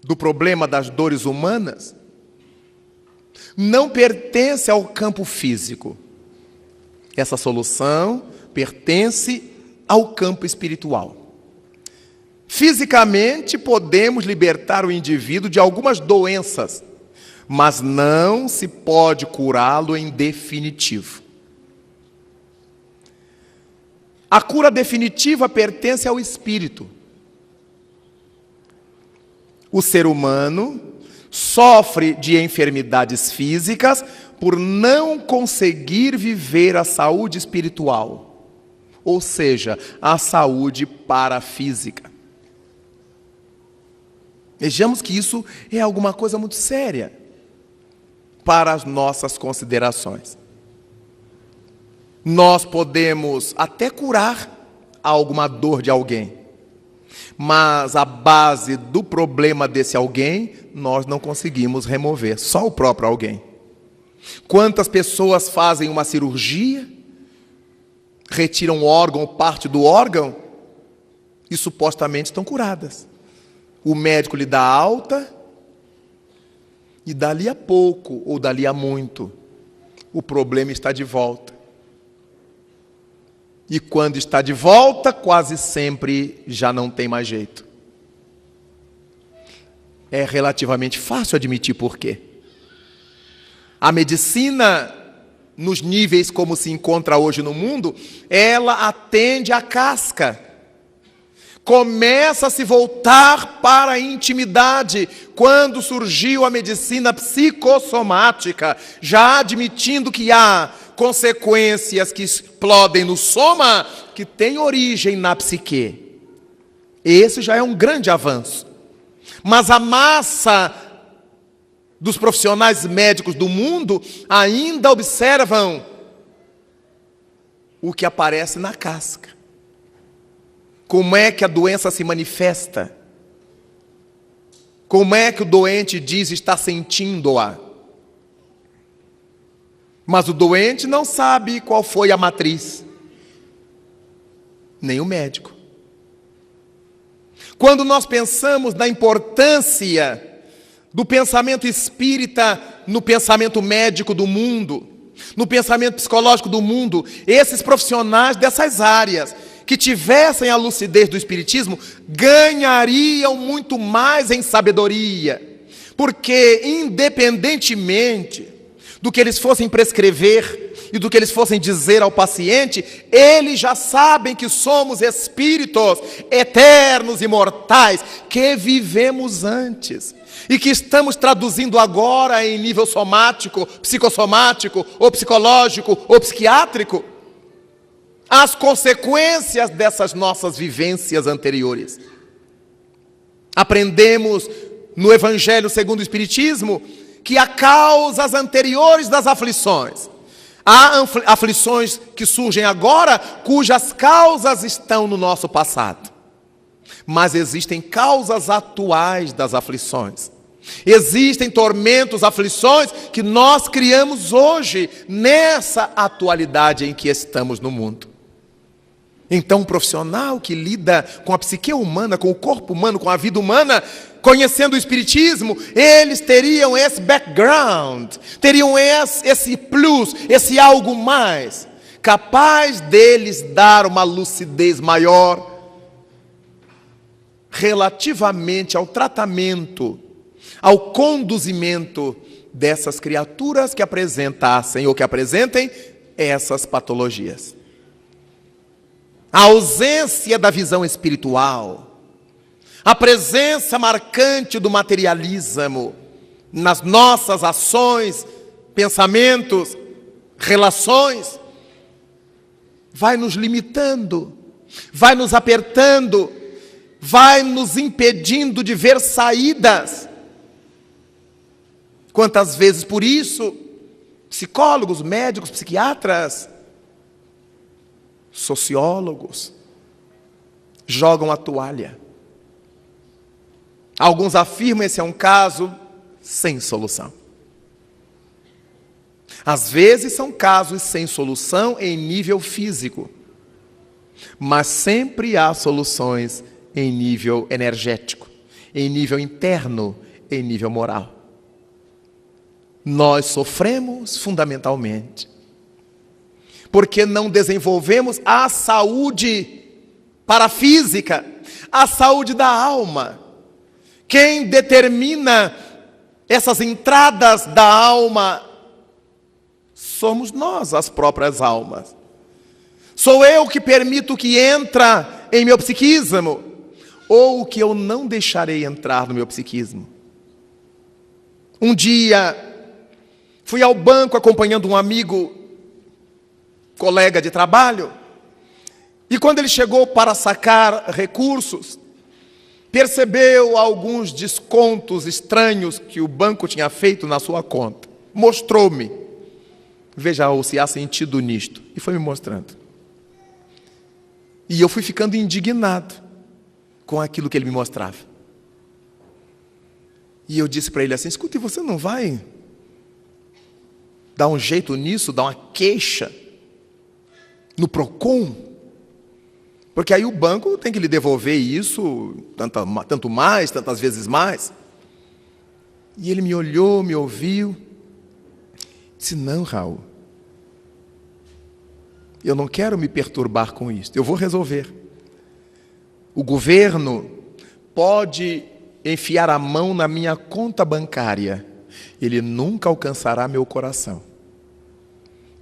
do problema das dores humanas não pertence ao campo físico. Essa solução pertence ao campo espiritual. Fisicamente, podemos libertar o indivíduo de algumas doenças, mas não se pode curá-lo em definitivo. A cura definitiva pertence ao espírito. O ser humano sofre de enfermidades físicas por não conseguir viver a saúde espiritual, ou seja, a saúde parafísica. Vejamos que isso é alguma coisa muito séria para as nossas considerações. Nós podemos até curar alguma dor de alguém, mas a base do problema desse alguém nós não conseguimos remover, só o próprio alguém. Quantas pessoas fazem uma cirurgia, retiram um órgão ou parte do órgão e supostamente estão curadas. O médico lhe dá alta e dali a pouco ou dali a muito o problema está de volta. E quando está de volta, quase sempre já não tem mais jeito. É relativamente fácil admitir por quê. A medicina, nos níveis como se encontra hoje no mundo, ela atende à casca. Começa a se voltar para a intimidade quando surgiu a medicina psicossomática, já admitindo que há consequências que explodem no soma, que têm origem na psique. Esse já é um grande avanço. Mas a massa dos profissionais médicos do mundo ainda observam o que aparece na casca. Como é que a doença se manifesta? Como é que o doente diz estar sentindo-a? Mas o doente não sabe qual foi a matriz, nem o médico. Quando nós pensamos na importância do pensamento espírita no pensamento médico do mundo, no pensamento psicológico do mundo, esses profissionais dessas áreas que tivessem a lucidez do espiritismo ganhariam muito mais em sabedoria, porque independentemente do que eles fossem prescrever e do que eles fossem dizer ao paciente, eles já sabem que somos espíritos eternos e imortais, que vivemos antes e que estamos traduzindo agora em nível somático, psicossomático, ou psicológico, ou psiquiátrico, as consequências dessas nossas vivências anteriores. Aprendemos no Evangelho segundo o Espiritismo que há causas anteriores das aflições. Há aflições que surgem agora, cujas causas estão no nosso passado. Mas existem causas atuais das aflições. Existem tormentos, aflições que nós criamos hoje, nessa atualidade em que estamos no mundo. Então, um profissional que lida com a psique humana, com o corpo humano, com a vida humana, conhecendo o Espiritismo, eles teriam esse background, teriam esse plus, esse algo mais, capaz deles dar uma lucidez maior relativamente ao tratamento, ao conduzimento dessas criaturas que apresentassem ou que apresentem essas patologias. A ausência da visão espiritual, a presença marcante do materialismo nas nossas ações, pensamentos, relações, vai nos limitando, vai nos apertando, vai nos impedindo de ver saídas. Quantas vezes, por isso, psicólogos, médicos, psiquiatras, sociólogos jogam a toalha. Alguns afirmam esse é um caso sem solução. Às vezes são casos sem solução em nível físico, mas sempre há soluções em nível energético, em nível interno, em nível moral. Nós sofremos fundamentalmente porque não desenvolvemos a saúde parafísica, a saúde da alma. Quem determina essas entradas da alma somos nós, as próprias almas. Sou eu que permito que entra em meu psiquismo, ou o que eu não deixarei entrar no meu psiquismo. Um dia, fui ao banco acompanhando um amigo, colega de trabalho, e quando ele chegou para sacar recursos, percebeu alguns descontos estranhos que o banco tinha feito na sua conta. Mostrou-me. Veja se há sentido nisto. E foi me mostrando. E eu fui ficando indignado com aquilo que ele me mostrava. E eu disse para ele assim: escuta, e você não vai dar um jeito nisso, dar uma queixa no Procon? Porque aí o banco tem que lhe devolver isso, tanto mais, tantas vezes mais. E ele me olhou, me ouviu, disse: não, Raul, eu não quero me perturbar com isso, eu vou resolver. O governo pode enfiar a mão na minha conta bancária, ele nunca alcançará meu coração.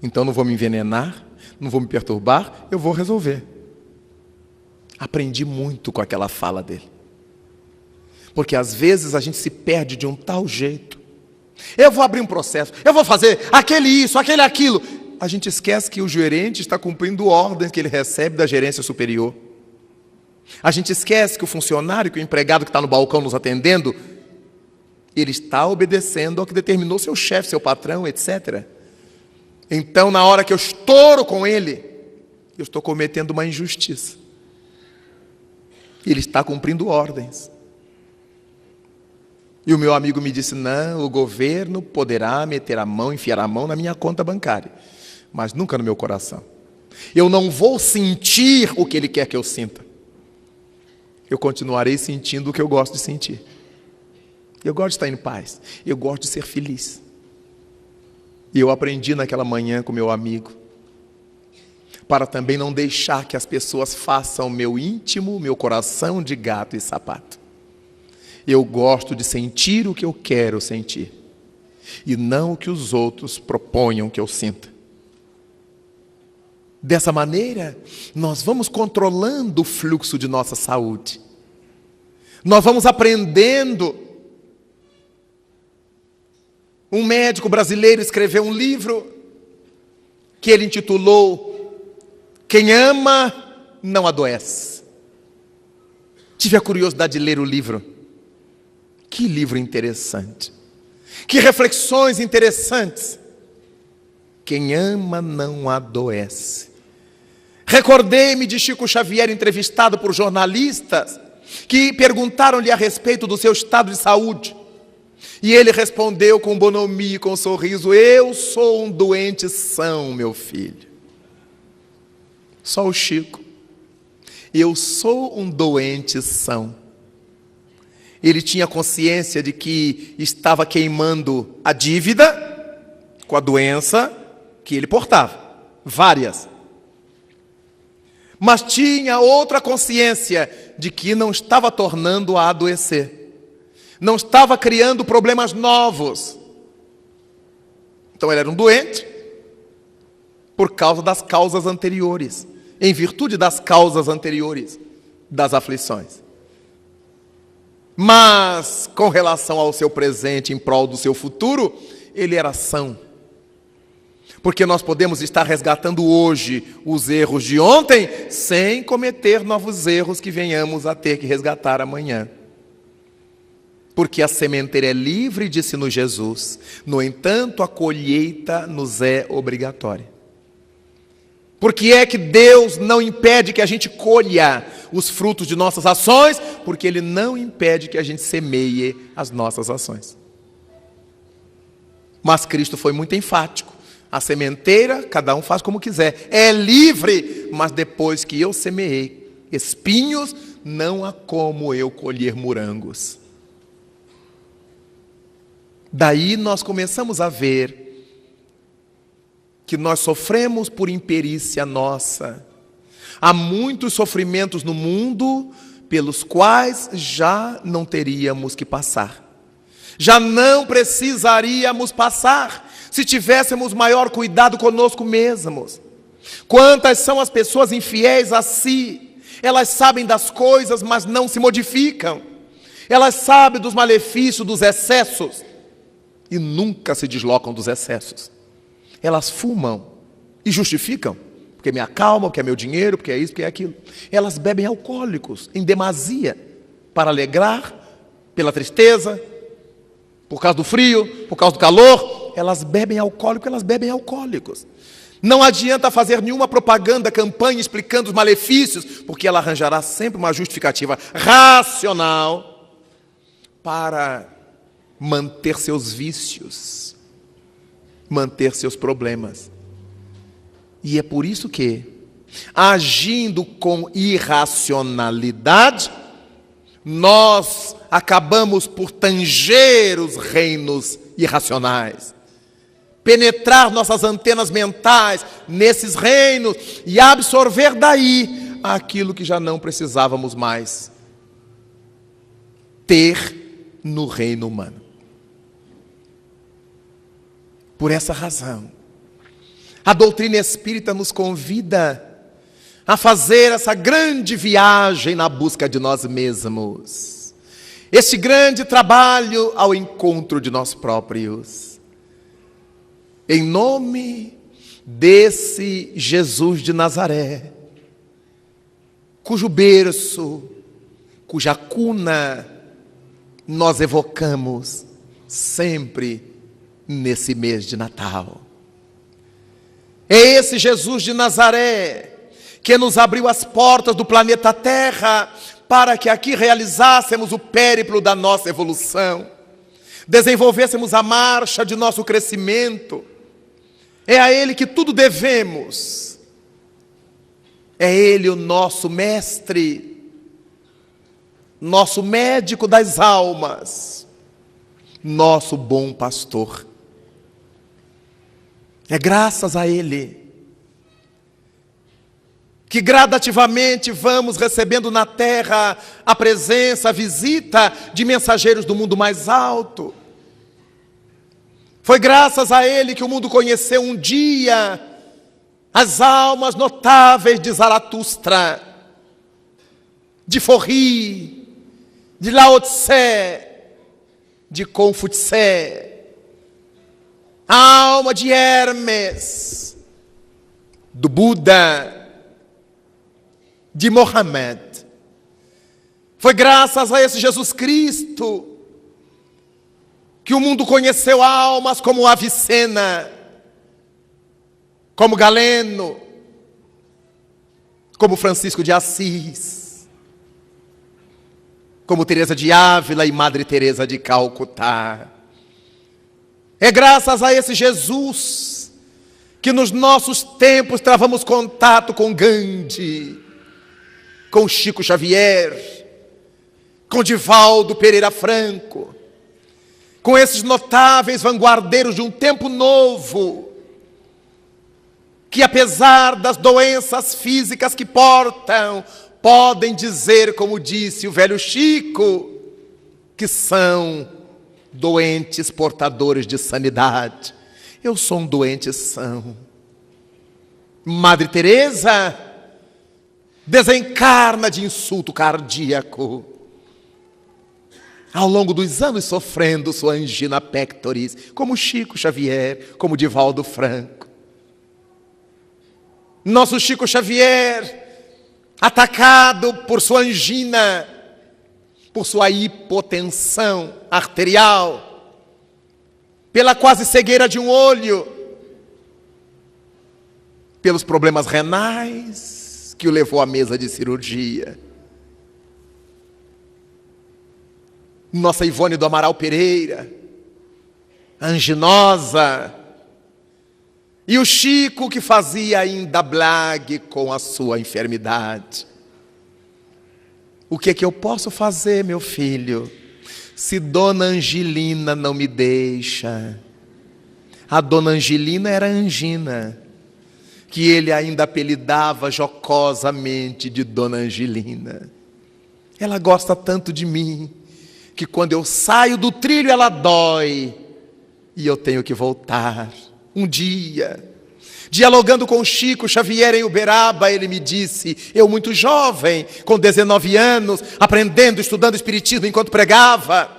Então não vou me envenenar, não vou me perturbar, eu vou resolver. Aprendi muito com aquela fala dele. Porque às vezes a gente se perde de um tal jeito. Eu vou abrir um processo, eu vou fazer aquele isso, aquele aquilo. A gente esquece que o gerente está cumprindo ordens que ele recebe da gerência superior. A gente esquece que o funcionário, que o empregado que está no balcão nos atendendo, ele está obedecendo ao que determinou seu chefe, seu patrão, etc. Então, na hora que eu estouro com ele, eu estou cometendo uma injustiça. Ele está cumprindo ordens. E o meu amigo me disse, não, o governo poderá meter a mão, enfiar a mão na minha conta bancária, mas nunca no meu coração. Eu não vou sentir o que ele quer que eu sinta. Eu continuarei sentindo o que eu gosto de sentir. Eu gosto de estar em paz. Eu gosto de ser feliz. E eu aprendi naquela manhã com meu amigo, para também não deixar que as pessoas façam meu íntimo, meu coração de gato e sapato. Eu gosto de sentir o que eu quero sentir, e não o que os outros proponham que eu sinta. Dessa maneira, nós vamos controlando o fluxo de nossa saúde. Nós vamos aprendendo. Um médico brasileiro escreveu um livro que ele intitulou Quem Ama Não Adoece. Tive a curiosidade de ler o livro. Que livro interessante. Que reflexões interessantes. Quem ama não adoece. Recordei-me de Chico Xavier entrevistado por jornalistas que perguntaram-lhe a respeito do seu estado de saúde. E ele respondeu com bonomia e com sorriso, eu sou um doente são, meu filho. Só o Chico. Eu sou um doente são. Ele tinha consciência de que estava queimando a dívida com a doença que ele portava, várias. Mas tinha outra consciência de que não estava tornando a adoecer, não estava criando problemas novos. Então ele era um doente por causa das causas anteriores, em virtude das causas anteriores das aflições. Mas, com relação ao seu presente, em prol do seu futuro, ele era são. Porque nós podemos estar resgatando hoje os erros de ontem, sem cometer novos erros que venhamos a ter que resgatar amanhã. Porque a sementeira é livre, disse-nos Jesus. No entanto, a colheita nos é obrigatória. Por que é que Deus não impede que a gente colha os frutos de nossas ações? Porque Ele não impede que a gente semeie as nossas ações. Mas Cristo foi muito enfático. A sementeira, cada um faz como quiser. É livre, mas depois que eu semeei espinhos, não há como eu colher morangos. Daí nós começamos a ver que nós sofremos por imperícia nossa. Há muitos sofrimentos no mundo pelos quais já não teríamos que passar. Já não precisaríamos passar se tivéssemos maior cuidado conosco mesmos. Quantas são as pessoas infiéis a si? Elas sabem das coisas, mas não se modificam. Elas sabem dos malefícios, dos excessos, e nunca se deslocam dos excessos. Elas fumam e justificam, porque me acalma, porque é meu dinheiro, porque é isso, porque é aquilo. Elas bebem alcoólicos em demasia, para alegrar, pela tristeza, por causa do frio, por causa do calor. Elas bebem alcoólicos, elas bebem alcoólicos. Não adianta fazer nenhuma propaganda, campanha explicando os malefícios, porque ela arranjará sempre uma justificativa racional para manter seus vícios, manter seus problemas. E é por isso que, agindo com irracionalidade, nós acabamos por tanger os reinos irracionais, penetrar nossas antenas mentais nesses reinos e absorver daí aquilo que já não precisávamos mais ter no reino humano. Por essa razão, a doutrina espírita nos convida a fazer essa grande viagem na busca de nós mesmos, esse grande trabalho ao encontro de nós próprios, em nome desse Jesus de Nazaré, cujo berço, cuja cuna nós evocamos sempre nesse mês de Natal. É esse Jesus de Nazaré que nos abriu as portas do planeta Terra para que aqui realizássemos o périplo da nossa evolução. desenvolvêssemos a marcha de nosso crescimento. É a Ele que tudo devemos. É Ele o nosso mestre, nosso médico das almas, nosso bom pastor. É graças a Ele que gradativamente vamos recebendo na terra a presença, a visita de mensageiros do mundo mais alto. Foi graças a Ele que o mundo conheceu um dia as almas notáveis de Zaratustra, de Forri, de Lao Tse, de Confutse, a alma de Hermes, do Buda, de Mohammed. Foi graças a esse Jesus Cristo que o mundo conheceu almas como Avicena, como Galeno, como Francisco de Assis, como Teresa de Ávila e Madre Teresa de Calcutá. É graças a esse Jesus que nos nossos tempos travamos contato com Gandhi, com Chico Xavier, com Divaldo Pereira Franco, com esses notáveis vanguardeiros de um tempo novo, que apesar das doenças físicas que portam, podem dizer, como disse o velho Chico, que são doentes portadores de sanidade. Eu sou um doente são. Madre Teresa desencarna de insulto cardíaco, ao longo dos anos sofrendo sua angina pectoris, como Chico Xavier, como Divaldo Franco. Nosso Chico Xavier, atacado por sua angina, por sua hipotensão arterial, pela quase cegueira de um olho, pelos problemas renais que o levou à mesa de cirurgia. Nossa Ivone do Amaral Pereira, anginosa, e o Chico que fazia ainda blague com a sua enfermidade. O que é que eu posso fazer, meu filho, se Dona Angelina não me deixa? A Dona Angelina era angina, que ele ainda apelidava jocosamente de Dona Angelina. Ela gosta tanto de mim, que quando eu saio do trilho ela dói, e eu tenho que voltar. Um dia, dialogando com Chico Xavier em Uberaba, ele me disse, eu muito jovem, com 19 anos, aprendendo, estudando Espiritismo enquanto pregava,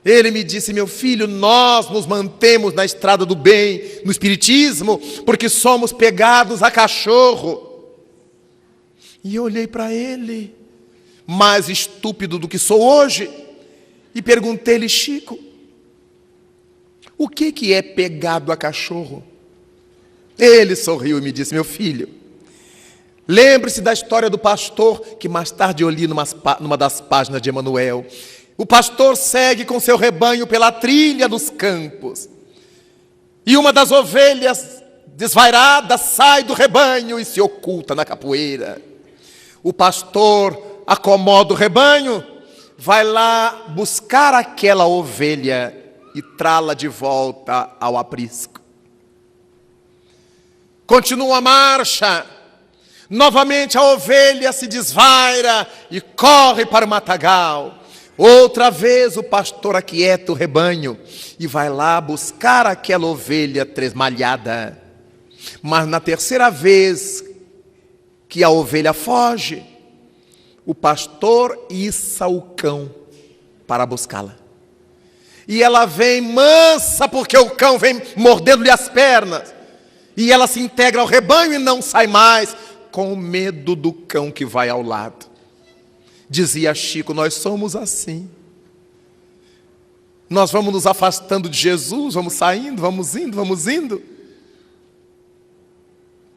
ele me disse, meu filho, nós nos mantemos na estrada do bem, no Espiritismo, porque somos pegados a cachorro. E eu olhei para ele, mais estúpido do que sou hoje, e perguntei-lhe, Chico, o que é pegado a cachorro? Ele sorriu e me disse, meu filho, lembre-se da história do pastor, que mais tarde eu li numa das páginas de Emmanuel. O pastor segue com seu rebanho pela trilha dos campos, e uma das ovelhas desvairada sai do rebanho e se oculta na capoeira. O pastor acomoda o rebanho, vai lá buscar aquela ovelha e trá-la de volta ao aprisco. Continua a marcha, novamente a ovelha se desvaira e corre para o matagal. Outra vez o pastor aquieta o rebanho e vai lá buscar aquela ovelha tresmalhada. Mas na terceira vez que a ovelha foge, o pastor issa o cão para buscá-la. E ela vem mansa, porque o cão vem mordendo-lhe as pernas. E ela se integra ao rebanho e não sai mais, com medo do cão que vai ao lado. Dizia Chico, nós somos assim. Nós vamos nos afastando de Jesus, vamos saindo, vamos indo.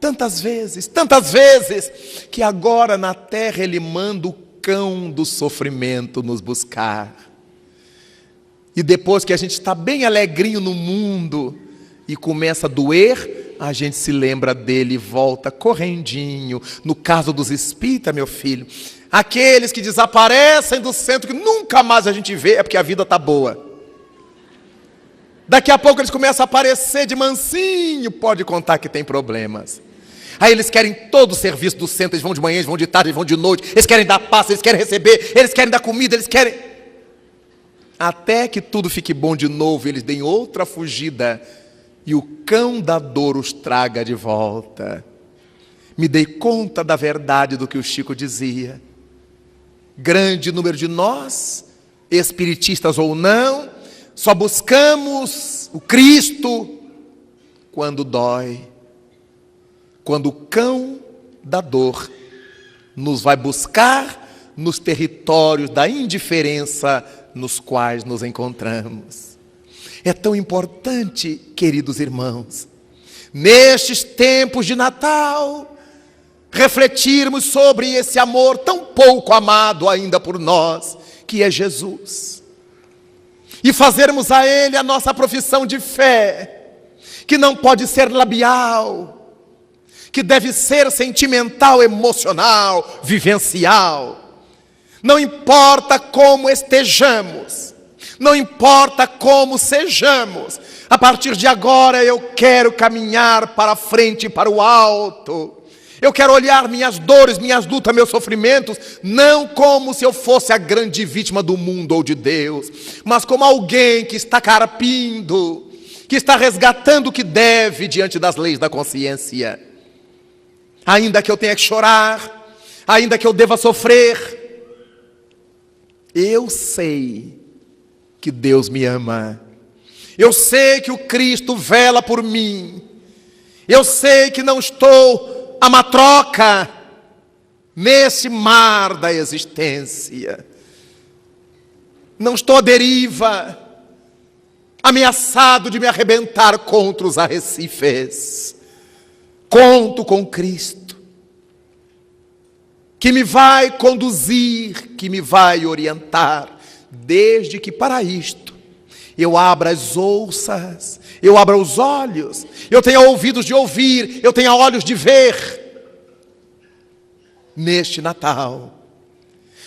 Tantas vezes, que agora na terra Ele manda o cão do sofrimento nos buscar. E depois que a gente está bem alegrinho no mundo e começa a doer, a gente se lembra dele e volta correndinho. No caso dos espíritas, meu filho, aqueles que desaparecem do centro, que nunca mais a gente vê, é porque a vida está boa. Daqui a pouco eles começam a aparecer de mansinho, pode contar que tem problemas. Aí eles querem todo o serviço do centro, eles vão de manhã, eles vão de tarde, eles vão de noite, eles querem dar passe, eles querem receber, eles querem dar comida, eles querem... Até que tudo fique bom de novo, eles deem outra fugida e o cão da dor os traga de volta. Me dei conta da verdade do que o Chico dizia. Grande número de nós, espiritistas ou não, só buscamos o Cristo quando dói. Quando o cão da dor nos vai buscar nos territórios da indiferença nos quais nos encontramos. É tão importante, queridos irmãos, nestes tempos de Natal, refletirmos sobre esse amor tão pouco amado ainda por nós, que é Jesus. E fazermos a Ele a nossa profissão de fé, que não pode ser labial, que deve ser sentimental, emocional, vivencial. Não importa como estejamos, não importa como sejamos, a partir de agora eu quero caminhar para frente, para o alto. Eu quero olhar minhas dores, minhas lutas, meus sofrimentos, não como se eu fosse a grande vítima do mundo ou de Deus, mas como alguém que está carpindo, que está resgatando o que deve diante das leis da consciência. Ainda que eu tenha que chorar, ainda que eu deva sofrer, eu sei que Deus me ama. Eu sei que o Cristo vela por mim. Eu sei que não estou a matroca nesse mar da existência. Não estou à deriva, ameaçado de me arrebentar contra os arrecifes. Conto com Cristo, que me vai conduzir, que me vai orientar, desde que para isto eu abra as ouças, eu abra os olhos, eu tenha ouvidos de ouvir, eu tenha olhos de ver. Neste Natal,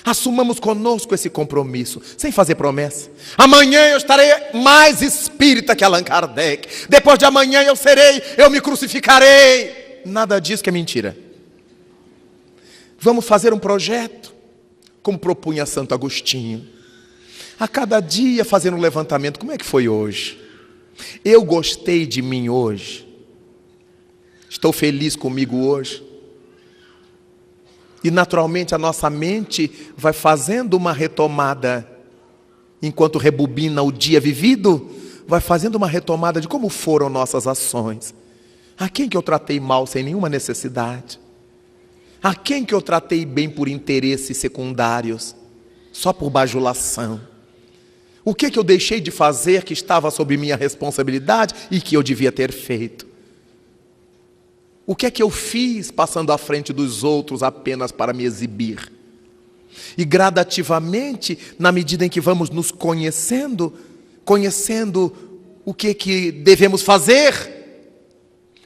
assumamos conosco esse compromisso, sem fazer promessa. Amanhã eu estarei mais espírita que Allan Kardec. Depois de amanhã eu me crucificarei. Nada disso que é mentira. Vamos fazer um projeto, como propunha Santo Agostinho. A cada dia fazer um levantamento. Como é que foi hoje? Eu gostei de mim hoje? Estou feliz comigo hoje? E naturalmente a nossa mente vai fazendo uma retomada, enquanto rebobina o dia vivido, vai fazendo uma retomada de como foram nossas ações. A quem que eu tratei mal sem nenhuma necessidade? A quem que eu tratei bem por interesses secundários, só por bajulação? O que que eu deixei de fazer que estava sob minha responsabilidade e que eu devia ter feito? O que é que eu fiz passando à frente dos outros apenas para me exibir? E gradativamente, na medida em que vamos nos conhecendo o que devemos fazer,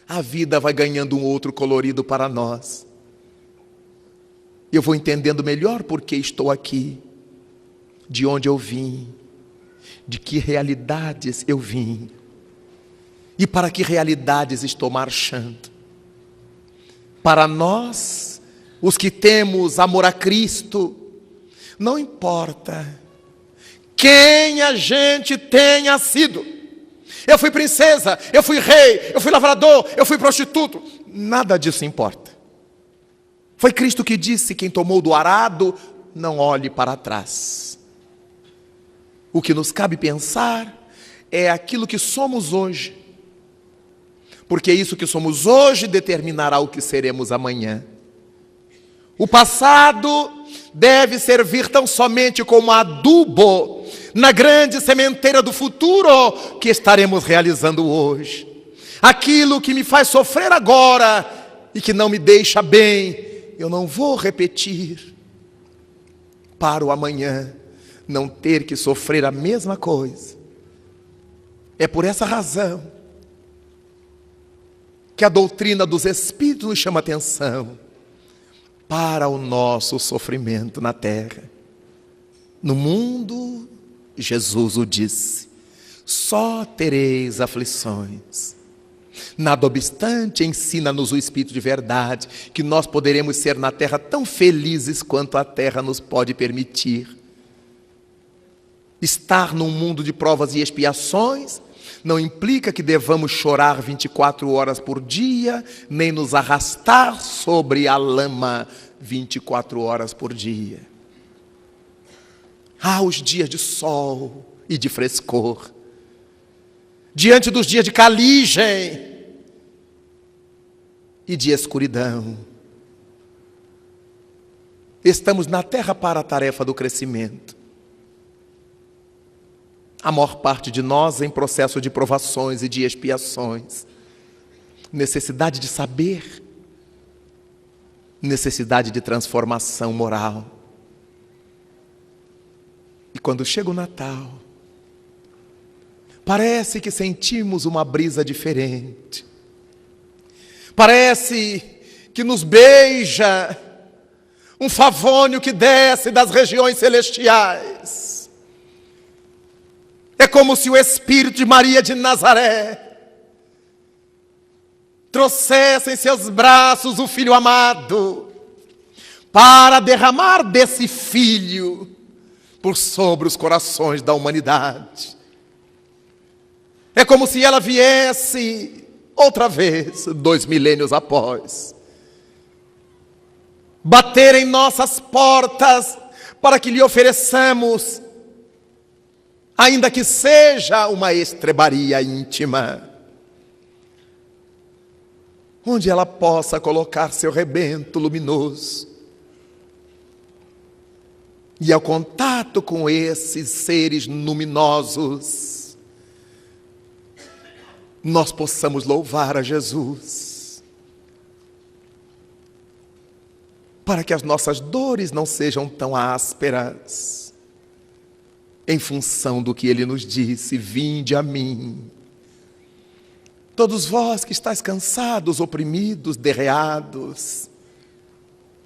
a vida vai ganhando um outro colorido para nós. Eu vou entendendo melhor por que estou aqui, de onde eu vim, de que realidades eu vim e para que realidades estou marchando. Para nós, os que temos amor a Cristo, não importa quem a gente tenha sido. Eu fui princesa, eu fui rei, eu fui lavrador, eu fui prostituto. Nada disso importa. Foi Cristo que disse: quem tomou do arado, não olhe para trás. O que nos cabe pensar é aquilo que somos hoje. Porque isso que somos hoje determinará o que seremos amanhã. O passado deve servir tão somente como adubo na grande sementeira do futuro que estaremos realizando hoje. Aquilo que me faz sofrer agora e que não me deixa bem, eu não vou repetir para o amanhã. não ter que sofrer a mesma coisa. É por essa razão que a doutrina dos Espíritos nos chama atenção para o nosso sofrimento na terra. No mundo, Jesus o disse, só tereis aflições. Nada obstante, ensina-nos o Espírito de verdade, que nós poderemos ser na terra tão felizes quanto a terra nos pode permitir. Estar num mundo de provas e expiações não implica que devamos chorar 24 horas por dia, nem nos arrastar sobre a lama 24 horas por dia. Há os dias de sol e de frescor. Diante dos dias de caligem e de escuridão. Estamos na terra para a tarefa do crescimento. A maior parte de nós em processo de provações e de expiações. Necessidade de saber. Necessidade de transformação moral. E quando chega o Natal, parece que sentimos uma brisa diferente. Parece que nos beija um favônio que desce das regiões celestiais. É como se o Espírito de Maria de Nazaré trouxesse em seus braços o Filho amado para derramar desse Filho por sobre os corações da humanidade. É como se ela viesse outra vez, 2 milênios após, bater em nossas portas para que lhe ofereçamos, ainda que seja uma estrebaria íntima, onde ela possa colocar seu rebento luminoso. E ao contato com esses seres luminosos, nós possamos louvar a Jesus, para que as nossas dores não sejam tão ásperas, em função do que Ele nos disse, vinde a mim, todos vós que estáis cansados, oprimidos, derreados,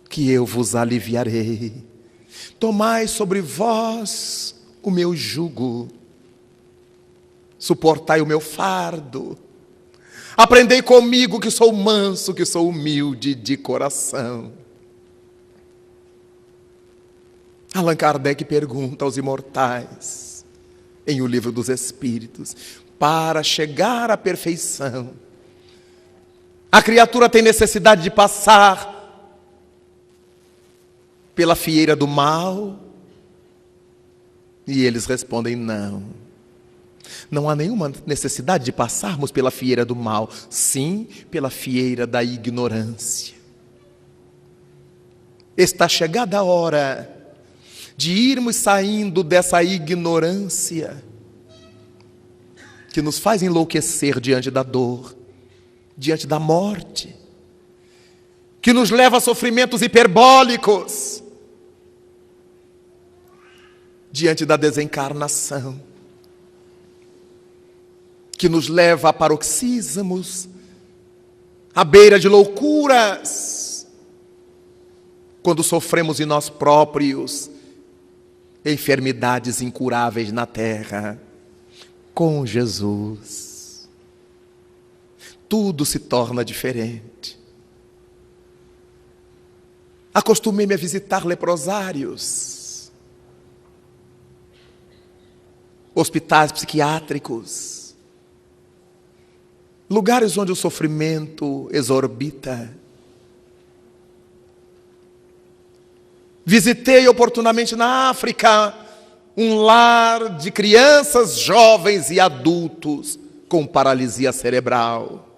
que eu vos aliviarei. Tomai sobre vós o meu jugo, suportai o meu fardo, aprendei comigo que sou manso, que sou humilde de coração. Allan Kardec pergunta aos imortais, em O Livro dos Espíritos, para chegar à perfeição, a criatura tem necessidade de passar pela fieira do mal? E eles respondem, não. Não há nenhuma necessidade de passarmos pela fieira do mal, sim pela fieira da ignorância. Está chegada a hora de irmos saindo dessa ignorância que nos faz enlouquecer diante da dor, diante da morte, que nos leva a sofrimentos hiperbólicos, diante da desencarnação, que nos leva a paroxismos, à beira de loucuras, quando sofremos em nós próprios enfermidades incuráveis na terra. Com Jesus, tudo se torna diferente. Acostumei-me a visitar leprosários, hospitais psiquiátricos, lugares onde o sofrimento exorbita. Visitei oportunamente na África um lar de crianças, jovens e adultos com paralisia cerebral.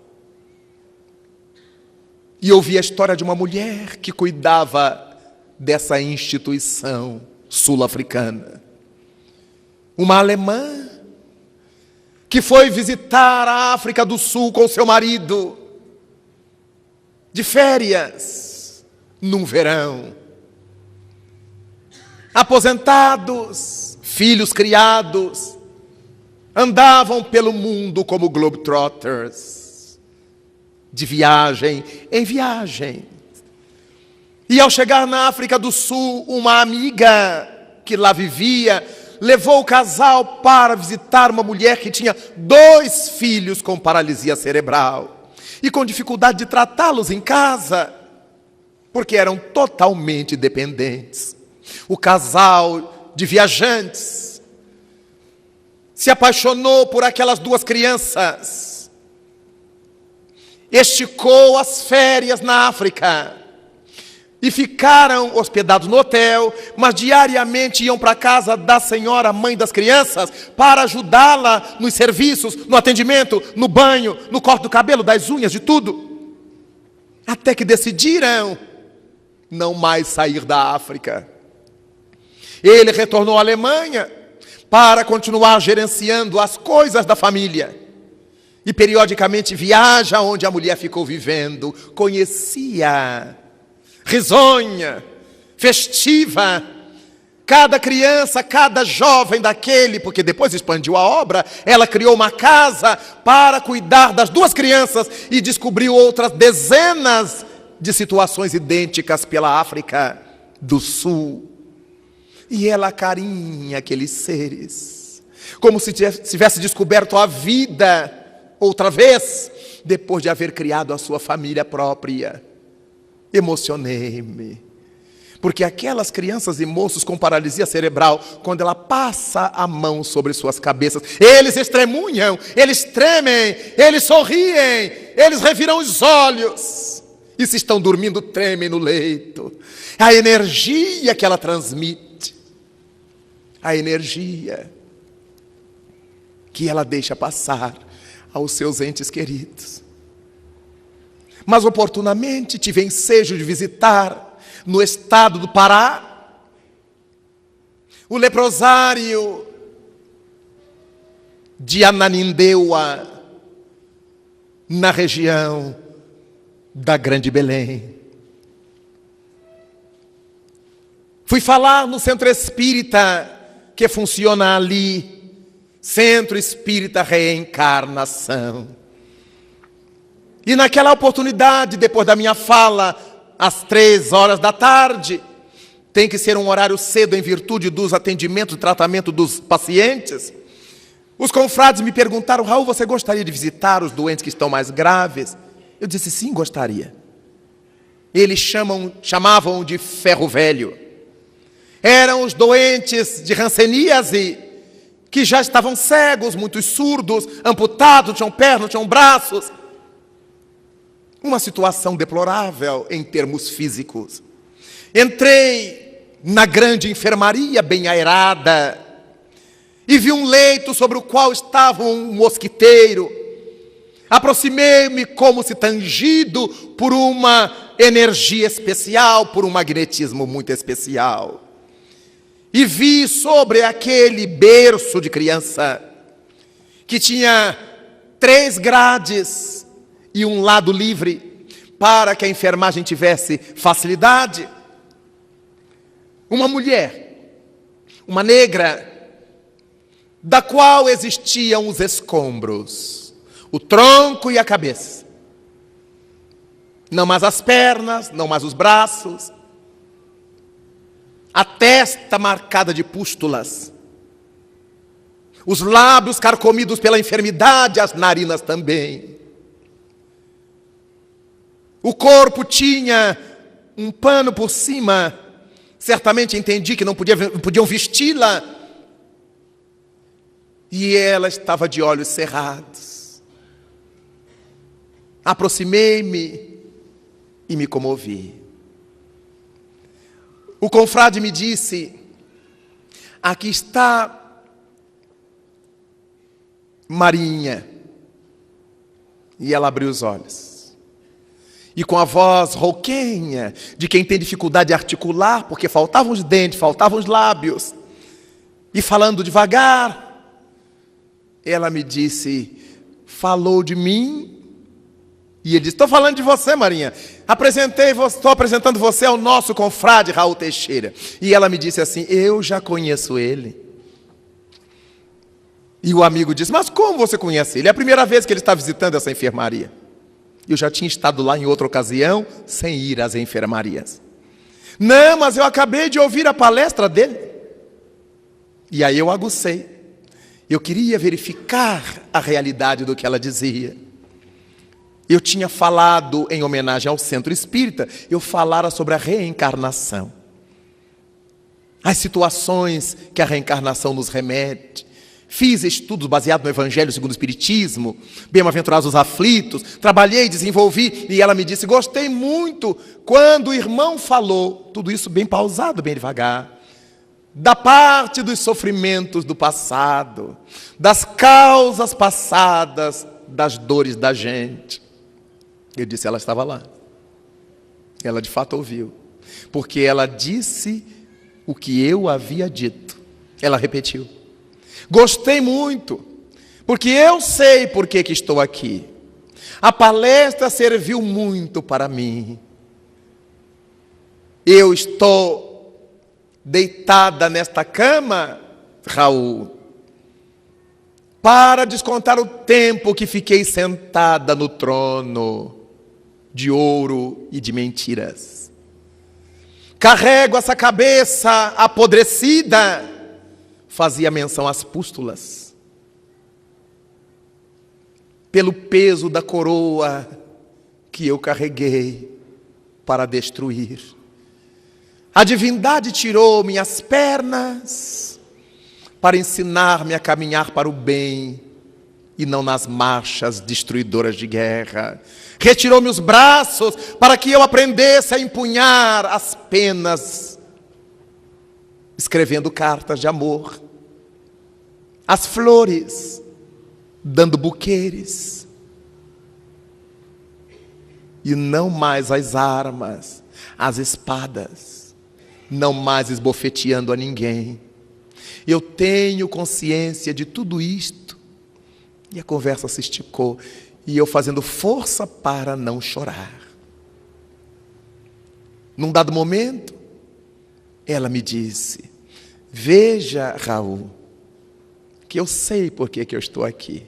E ouvi a história de uma mulher que cuidava dessa instituição sul-africana. Uma alemã que foi visitar a África do Sul com seu marido, de férias, num verão. Aposentados, filhos criados, andavam pelo mundo como globetrotters, de viagem em viagem. E ao chegar na África do Sul, uma amiga que lá vivia levou o casal para visitar uma mulher que tinha 2 filhos com paralisia cerebral e com dificuldade de tratá-los em casa, porque eram totalmente dependentes. O casal de viajantes se apaixonou por aquelas 2 crianças, esticou as férias na África e ficaram hospedados no hotel, mas diariamente iam para a casa da senhora, mãe das crianças, para ajudá-la nos serviços, no atendimento, no banho, no corte do cabelo, das unhas, de tudo. Até que decidiram não mais sair da África. Ele retornou à Alemanha para continuar gerenciando as coisas da família. E periodicamente viaja onde a mulher ficou vivendo. Conhecia, risonha, festiva, cada criança, cada jovem daquele, porque depois expandiu a obra, ela criou uma casa para cuidar das 2 crianças e descobriu outras dezenas de situações idênticas pela África do Sul. E ela acarinha aqueles seres, como se tivesse descoberto a vida outra vez, depois de haver criado a sua família própria. Emocionei-me, porque aquelas crianças e moços com paralisia cerebral, quando ela passa a mão sobre suas cabeças, eles estremunham, eles tremem, eles sorriem, eles reviram os olhos, e se estão dormindo, tremem no leito. A energia que ela transmite, a energia que ela deixa passar aos seus entes queridos. Mas oportunamente tive ensejo de visitar no estado do Pará o leprosário de Ananindeua, na região da Grande Belém. Fui falar no centro espírita que funciona ali, Centro Espírita Reencarnação. E naquela oportunidade, depois da minha fala, às 15h, tem que ser um horário cedo em virtude dos atendimentos e tratamento dos pacientes, os confrades me perguntaram: Raul, você gostaria de visitar os doentes que estão mais graves? Eu disse: sim, gostaria. Eles chamavam de ferro velho. Eram os doentes de hanseníase, que já estavam cegos, muitos surdos, amputados, tinham pernas, tinham braços. Uma situação deplorável em termos físicos. Entrei na grande enfermaria bem aerada e vi um leito sobre o qual estava um mosquiteiro. Aproximei-me como se tangido por uma energia especial, por um magnetismo muito especial. E vi sobre aquele berço de criança, que tinha 3 grades e um lado livre, para que a enfermagem tivesse facilidade, uma mulher, uma negra, da qual existiam os escombros, o tronco e a cabeça. Não mais as pernas, não mais os braços, a testa marcada de pústulas, os lábios carcomidos pela enfermidade, as narinas também. O corpo tinha um pano por cima, certamente entendi que não podiam vesti-la, e ela estava de olhos cerrados. Aproximei-me e me comovi. O confrade me disse: aqui está Marinha. E ela abriu os olhos. E com a voz rouquenha, de quem tem dificuldade de articular, porque faltavam os dentes, faltavam os lábios, e falando devagar, ela me disse: falou de mim? E ele disse: estou falando de você, Marinha. Estou apresentando você ao nosso confrade Raul Teixeira. E ela me disse assim: eu já conheço ele. E o amigo disse: mas como você conhece ele? É a primeira vez que ele está visitando essa enfermaria. Eu já tinha estado lá em outra ocasião, sem ir às enfermarias. Não, mas eu acabei de ouvir a palestra dele. E aí eu agucei. Eu queria verificar a realidade do que ela dizia. Eu tinha falado, em homenagem ao Centro Espírita, eu falara sobre a reencarnação. As situações que a reencarnação nos remete. Fiz estudos baseados no Evangelho segundo o Espiritismo, bem-aventurados os aflitos, trabalhei, desenvolvi, e ela me disse: gostei muito quando o irmão falou, tudo isso bem pausado, bem devagar, da parte dos sofrimentos do passado, das causas passadas, das dores da gente. Eu disse: ela estava lá. Ela de fato ouviu, porque ela disse o que eu havia dito. Ela repetiu. Gostei muito, porque eu sei por que estou aqui. A palestra serviu muito para mim. Eu estou deitada nesta cama, Raul, para descontar o tempo que fiquei sentada no trono de ouro e de mentiras. Carrego essa cabeça apodrecida. Fazia menção às pústulas. Pelo peso da coroa que eu carreguei para destruir. A divindade tirou minhas pernas para ensinar-me a caminhar para o bem e não nas marchas destruidoras de guerra. Retirou-me os braços para que eu aprendesse a empunhar as penas, escrevendo cartas de amor, as flores, dando buqueres, e não mais as armas, as espadas, não mais esbofeteando a ninguém. Eu tenho consciência de tudo isto. E a conversa se esticou, e eu fazendo força para não chorar. Num dado momento, ela me disse: veja, Raul, que eu sei por que eu estou aqui.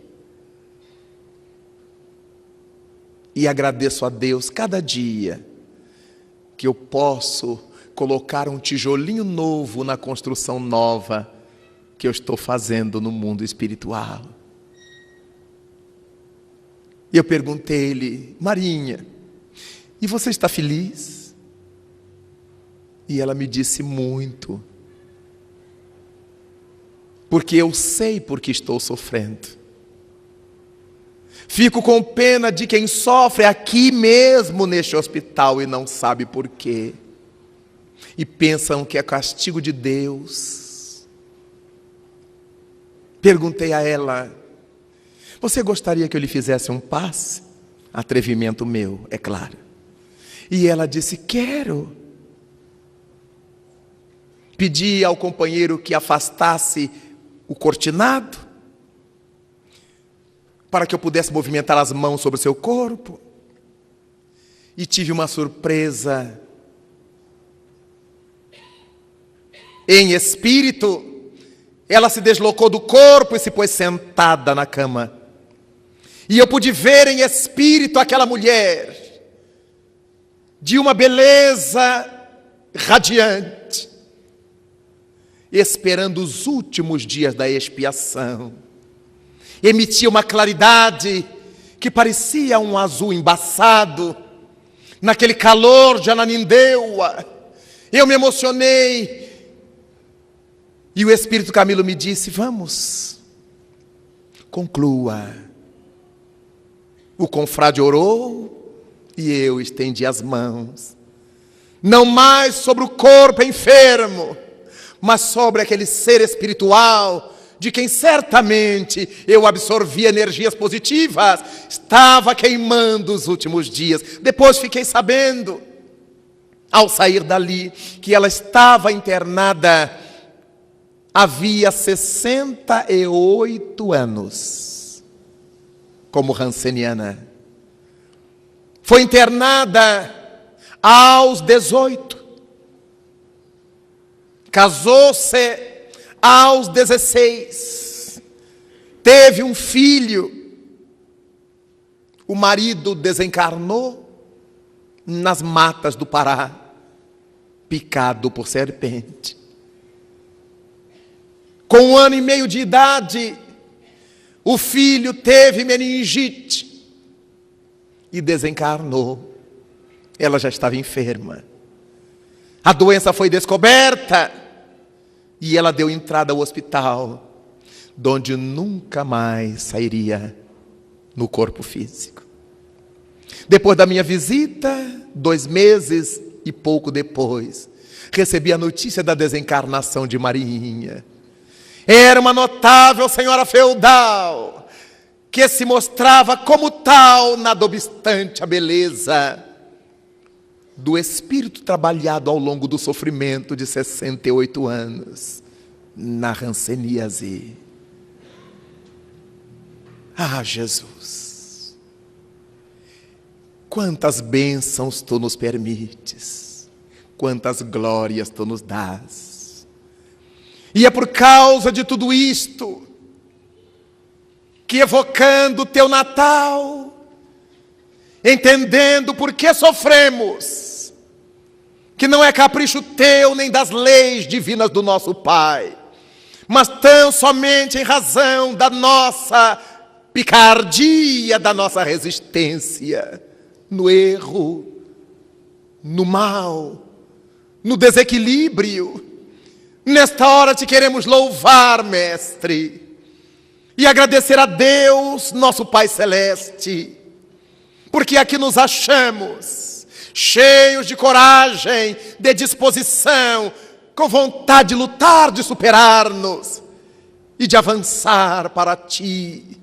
E agradeço a Deus cada dia que eu posso colocar um tijolinho novo na construção nova que eu estou fazendo no mundo espiritual. E eu perguntei-lhe: Marinha, e você está feliz? E ela me disse: muito. Porque eu sei por que estou sofrendo. Fico com pena de quem sofre aqui mesmo neste hospital e não sabe por quê. E pensam que é castigo de Deus. Perguntei a ela: você gostaria que eu lhe fizesse um passe? Atrevimento meu, é claro. E ela disse: quero. Pedi ao companheiro que afastasse o cortinado, para que eu pudesse movimentar as mãos sobre o seu corpo. E tive uma surpresa. Em espírito, ela se deslocou do corpo e se pôs sentada na cama. E eu pude ver em espírito aquela mulher, de uma beleza radiante, esperando os últimos dias da expiação. Emitia uma claridade que parecia um azul embaçado, naquele calor de Ananindeua. Eu me emocionei, e o Espírito Camilo me disse: vamos, conclua. O confrade orou, e eu estendi as mãos, não mais sobre o corpo enfermo, mas sobre aquele ser espiritual, de quem certamente eu absorvi energias positivas, estava queimando os últimos dias. Depois fiquei sabendo, ao sair dali, que ela estava internada havia 68 anos, como ranceniana. Foi internada aos 18. Casou-se aos 16. teve um filho. O marido desencarnou nas matas do Pará, picado por serpente. Com 1 ano e meio de idade, o filho teve meningite e desencarnou. Ela já estava enferma. A doença foi descoberta e ela deu entrada ao hospital, de onde nunca mais sairia no corpo físico. Depois da minha visita, 2 meses e pouco depois, recebi a notícia da desencarnação de Mariinha. Era uma notável senhora feudal, que se mostrava como tal, nada obstante a beleza do espírito trabalhado ao longo do sofrimento de 68 anos, na hanseníase. Ah, Jesus, quantas bênçãos Tu nos permites, quantas glórias Tu nos dás. E é por causa de tudo isto que, evocando o Teu Natal, entendendo por que sofremos, que não é capricho Teu nem das leis divinas do nosso Pai, mas tão somente em razão da nossa picardia, da nossa resistência no erro, no mal, no desequilíbrio. Nesta hora Te queremos louvar, Mestre, e agradecer a Deus, nosso Pai Celeste, porque aqui nos achamos cheios de coragem, de disposição, com vontade de lutar, de superar-nos e de avançar para Ti,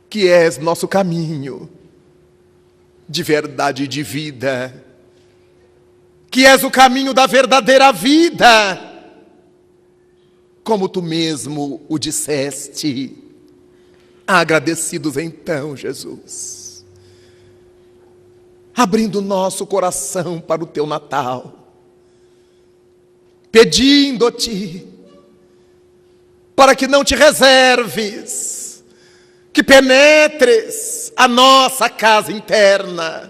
que és nosso caminho de verdade e de vida, que és o caminho da verdadeira vida, como Tu mesmo o disseste. Agradecidos então, Jesus, abrindo nosso coração para o Teu Natal, pedindo-Te para que não Te reserves, que penetres a nossa casa interna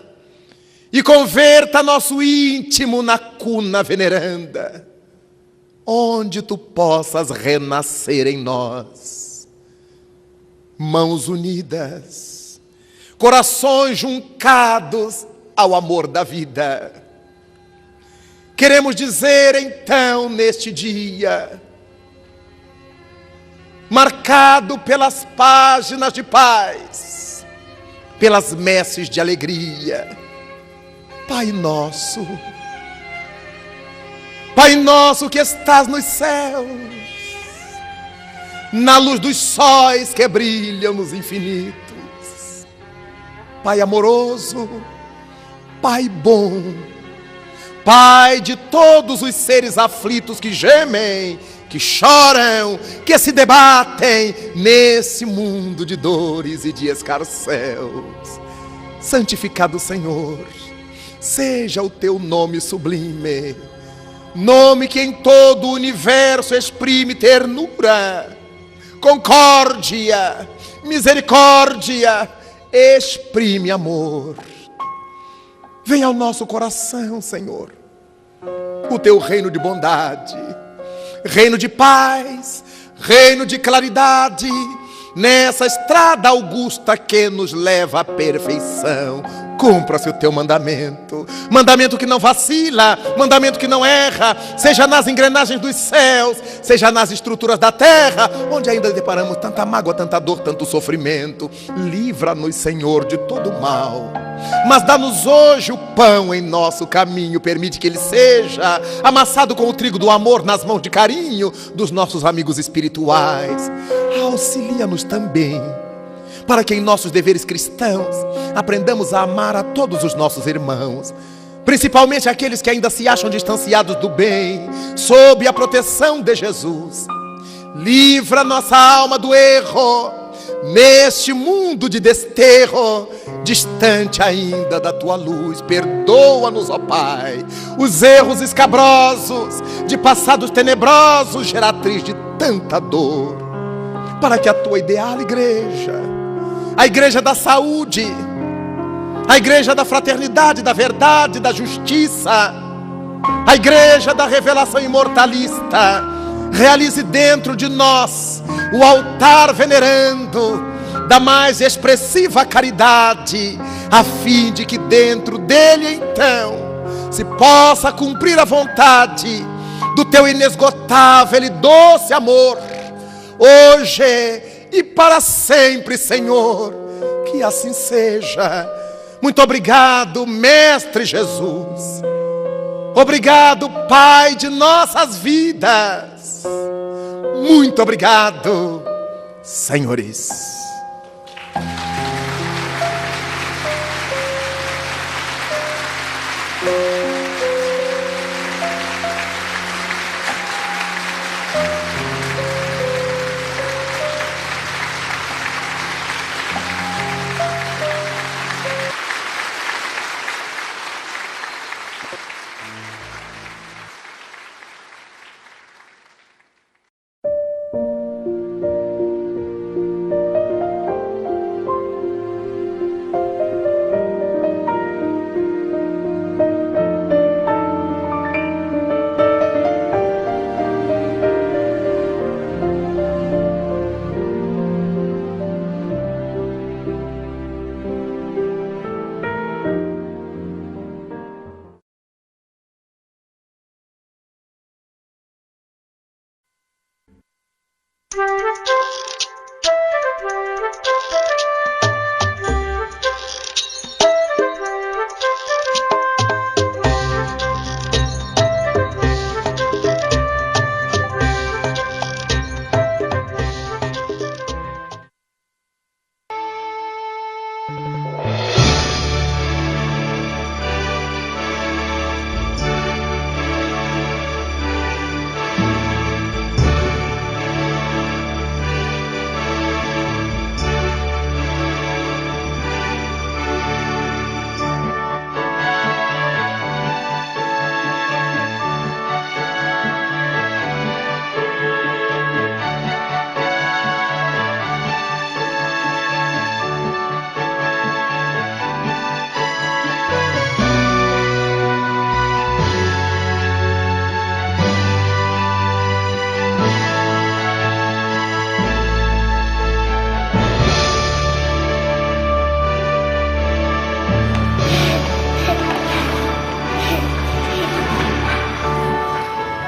e converta nosso íntimo na cuna veneranda, onde Tu possas renascer em nós. Mãos unidas, corações juncados ao amor da vida. Queremos dizer então neste dia, marcado pelas páginas de paz, pelas messes de alegria, Pai nosso que estás nos céus, na luz dos sóis que brilham nos infinitos, Pai amoroso, Pai bom, Pai de todos os seres aflitos que gemem, que choram, que se debatem nesse mundo de dores e de escarcéus. Santificado Senhor, seja o Teu nome sublime, nome que em todo o universo exprime ternura, concórdia, misericórdia, exprime amor. Venha ao nosso coração, Senhor, o Teu reino de bondade, reino de paz, reino de claridade, nessa estrada augusta que nos leva à perfeição. Cumpra-se o Teu mandamento, mandamento que não vacila, mandamento que não erra, seja nas engrenagens dos céus, seja nas estruturas da terra, onde ainda deparamos tanta mágoa, tanta dor, tanto sofrimento. Livra-nos, Senhor, de todo mal, mas dá-nos hoje o pão em nosso caminho. Permite que ele seja amassado com o trigo do amor nas mãos de carinho dos nossos amigos espirituais. Auxilia-nos também, para que em nossos deveres cristãos aprendamos a amar a todos os nossos irmãos, principalmente aqueles que ainda se acham distanciados do bem, sob a proteção de Jesus. Livra nossa alma do erro, neste mundo de desterro, distante ainda da Tua luz. Perdoa-nos, ó Pai, os erros escabrosos de passados tenebrosos, geratriz de tanta dor. para que a tua ideal igreja, a igreja da saúde, a igreja da fraternidade, da verdade, da justiça, a igreja da revelação imortalista, realize dentro de nós o altar venerando da mais expressiva caridade, a fim de que dentro dele então se possa cumprir a vontade do teu inesgotável e doce amor, hoje e para sempre, Senhor, que assim seja. Muito obrigado, Mestre Jesus. Obrigado, Pai de nossas vidas. Muito obrigado, senhores.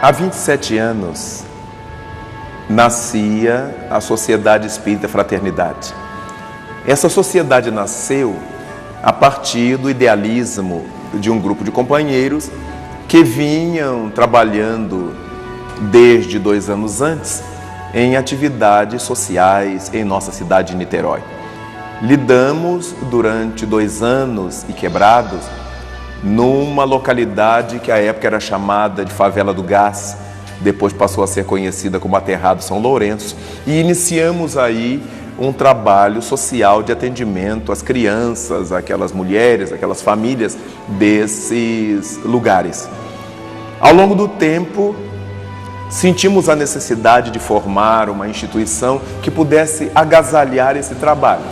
Há 27 anos, nascia a Sociedade Espírita Fraternidade. Essa sociedade nasceu a partir do idealismo de um grupo de companheiros que vinham trabalhando desde 2 anos antes em atividades sociais em nossa cidade de Niterói. Lidamos durante 2 anos e quebrados numa localidade que à época era chamada de Favela do Gás, depois passou a ser conhecida como Aterrado São Lourenço, e iniciamos aí um trabalho social de atendimento às crianças, aquelas mulheres, aquelas famílias desses lugares. Ao longo do tempo, sentimos a necessidade de formar uma instituição que pudesse agasalhar esse trabalho.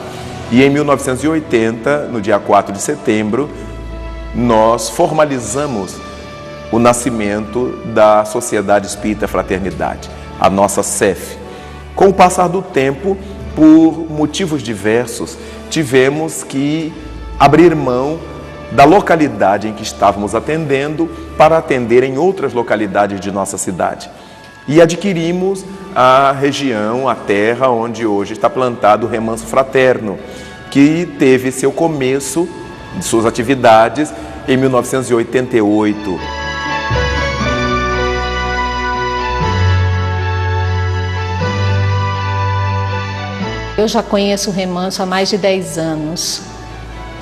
E em 1980, no dia 4 de setembro, nós formalizamos o nascimento da Sociedade Espírita Fraternidade, a nossa SEF. Com o passar do tempo, por motivos diversos, tivemos que abrir mão da localidade em que estávamos atendendo para atender em outras localidades de nossa cidade. E adquirimos a região, a terra onde hoje está plantado o Remanso Fraterno, que teve seu começo de suas atividades em 1988. Eu já conheço o Remanso há mais de 10 anos,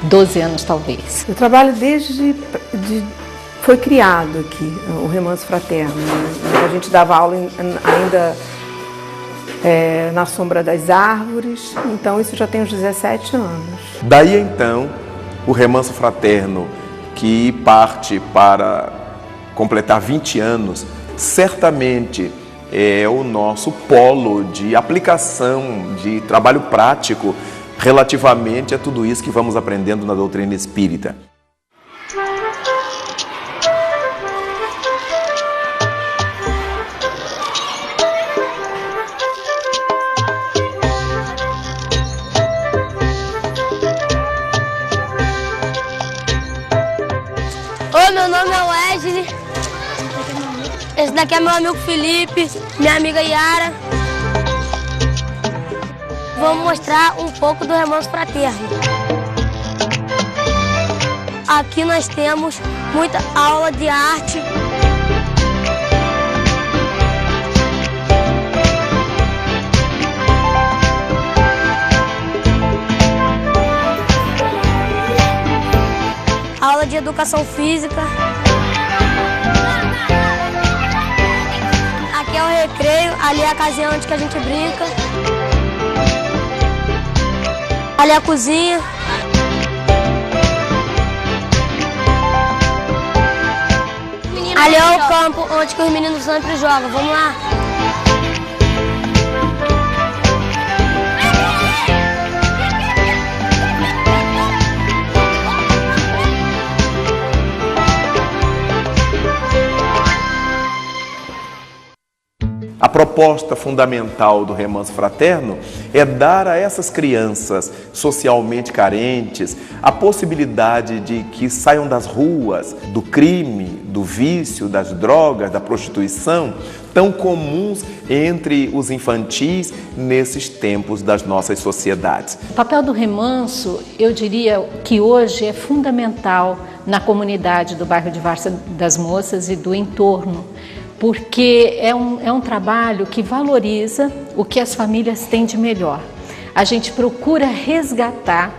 12 anos talvez. Eu trabalho foi criado aqui o Remanso Fraterno, né? A gente dava aula ainda na sombra das árvores, então isso já tem uns 17 anos. Daí então, o Remanso Fraterno, que parte para completar 20 anos, certamente é o nosso polo de aplicação, de trabalho prático relativamente a tudo isso que vamos aprendendo na doutrina espírita. Oi, meu nome é Wesley. Esse daqui é meu amigo Felipe, minha amiga Yara. Vamos mostrar um pouco do Remanso Fraterno. Aqui nós temos muita aula de arte. Aula de educação física. Aqui é o recreio, ali é a casinha onde que a gente brinca. Ali é a cozinha. Ali é o campo onde que os meninos sempre jogam. Vamos lá. A proposta fundamental do Remanso Fraterno é dar a essas crianças socialmente carentes a possibilidade de que saiam das ruas, do crime, do vício, das drogas, da prostituição, tão comuns entre os infantis nesses tempos das nossas sociedades. O papel do remanso, eu diria que hoje é fundamental na comunidade do bairro de Várzea das Moças e do entorno, porque é um trabalho que valoriza o que as famílias têm de melhor. A gente procura resgatar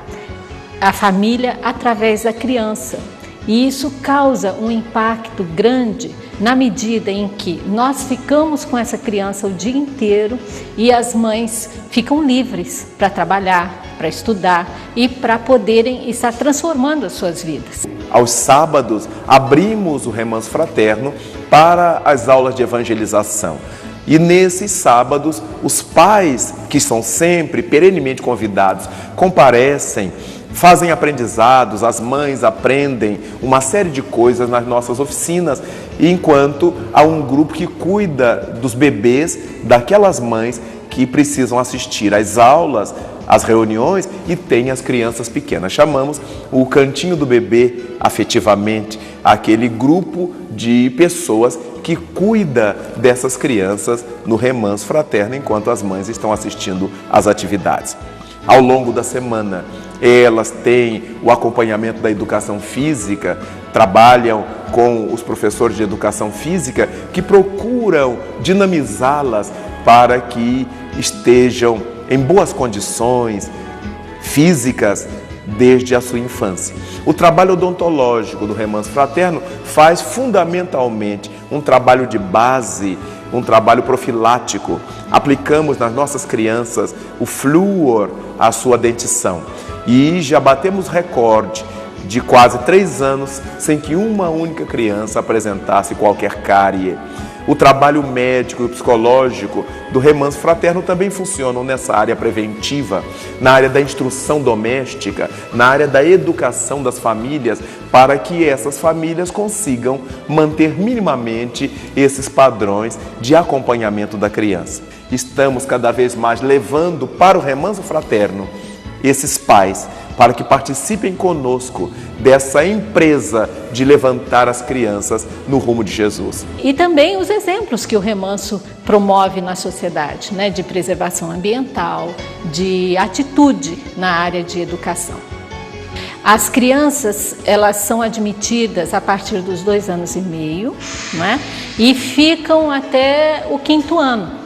a família através da criança e isso causa um impacto grande na medida em que nós ficamos com essa criança o dia inteiro e as mães ficam livres para trabalhar, para estudar e para poderem estar transformando as suas vidas. Aos sábados, abrimos o Remanso Fraterno para as aulas de evangelização. E nesses sábados, os pais, que são sempre perenemente convidados, comparecem, fazem aprendizados, as mães aprendem uma série de coisas nas nossas oficinas, enquanto há um grupo que cuida dos bebês daquelas mães que precisam assistir às aulas, às reuniões e tem as crianças pequenas. Chamamos o Cantinho do Bebê, afetivamente, aquele grupo de pessoas que cuida dessas crianças no Remanso Fraterno, enquanto as mães estão assistindo às atividades. Ao longo da semana, elas têm o acompanhamento da educação física, trabalham com os professores de educação física que procuram dinamizá-las para que estejam em boas condições físicas desde a sua infância. O trabalho odontológico do Remanso Fraterno faz fundamentalmente um trabalho de base, um trabalho profilático. Aplicamos nas nossas crianças o flúor à sua dentição e já batemos recorde de quase 3 anos sem que uma única criança apresentasse qualquer cárie. O trabalho médico e psicológico do Remanso Fraterno também funcionam nessa área preventiva, na área da instrução doméstica, na área da educação das famílias, para que essas famílias consigam manter minimamente esses padrões de acompanhamento da criança. Estamos cada vez mais levando para o Remanso Fraterno esses pais, para que participem conosco dessa empresa de levantar as crianças no rumo de Jesus. E também os exemplos que o remanso promove na sociedade, né, de preservação ambiental, de atitude na área de educação. As crianças, elas são admitidas a partir dos 2 anos e meio, né, e ficam até o 5º ano.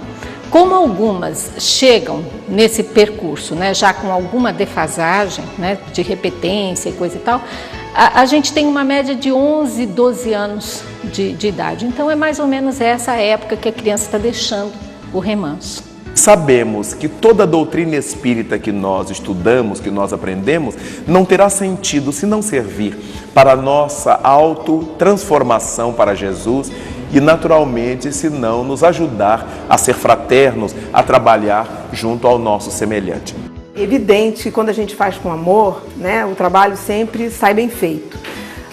Como algumas chegam nesse percurso, né, já com alguma defasagem, né, de repetência e coisa e tal, a gente tem uma média de 11, 12 anos de idade. Então é mais ou menos essa época que a criança está deixando o remanso. Sabemos que toda a doutrina espírita que nós estudamos, que nós aprendemos, não terá sentido se não servir para a nossa autotransformação para Jesus e naturalmente se não nos ajudar a ser fraternos, a trabalhar junto ao nosso semelhante. É evidente que quando a gente faz com amor, né, o trabalho sempre sai bem feito.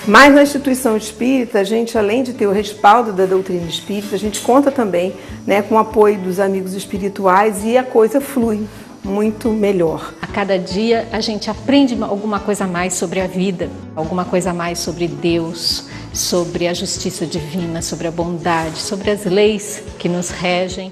Mas na instituição espírita, a gente, além de ter o respaldo da doutrina espírita, a gente conta também, né, com o apoio dos amigos espirituais e a coisa flui muito melhor. A cada dia a gente aprende alguma coisa a mais sobre a vida, alguma coisa a mais sobre Deus, sobre a justiça divina, sobre a bondade, sobre as leis que nos regem.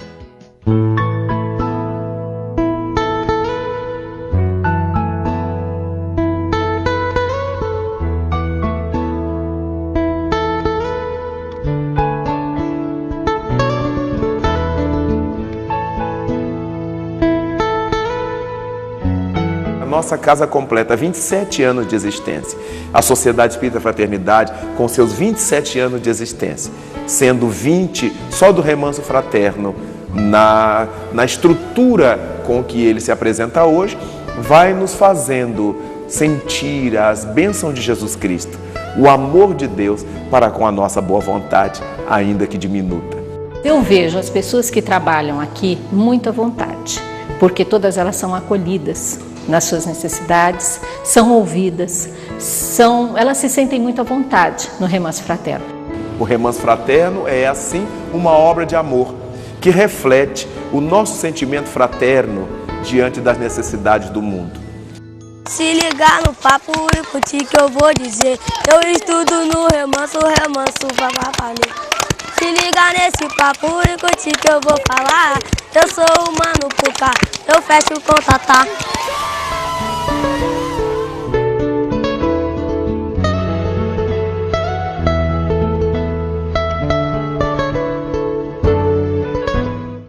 Nossa casa completa 27 anos de existência. A Sociedade Espírita Fraternidade, com seus 27 anos de existência, sendo 20 só do Remanso Fraterno, na estrutura com que ele se apresenta hoje, vai nos fazendo sentir as bênçãos de Jesus Cristo, o amor de Deus para com a nossa boa vontade, ainda que diminuta. Eu vejo as pessoas que trabalham aqui muito à vontade, porque todas elas são acolhidas nas suas necessidades, são ouvidas, elas se sentem muito à vontade no Remanso Fraterno. O Remanso Fraterno é, assim, uma obra de amor que reflete o nosso sentimento fraterno diante das necessidades do mundo. Se ligar no papo e curtir que eu vou dizer, eu estudo no remanso, o remanso vai valer. Se ligar nesse papo e curtir que eu vou falar, eu sou o Mano Pucá, eu fecho o contato.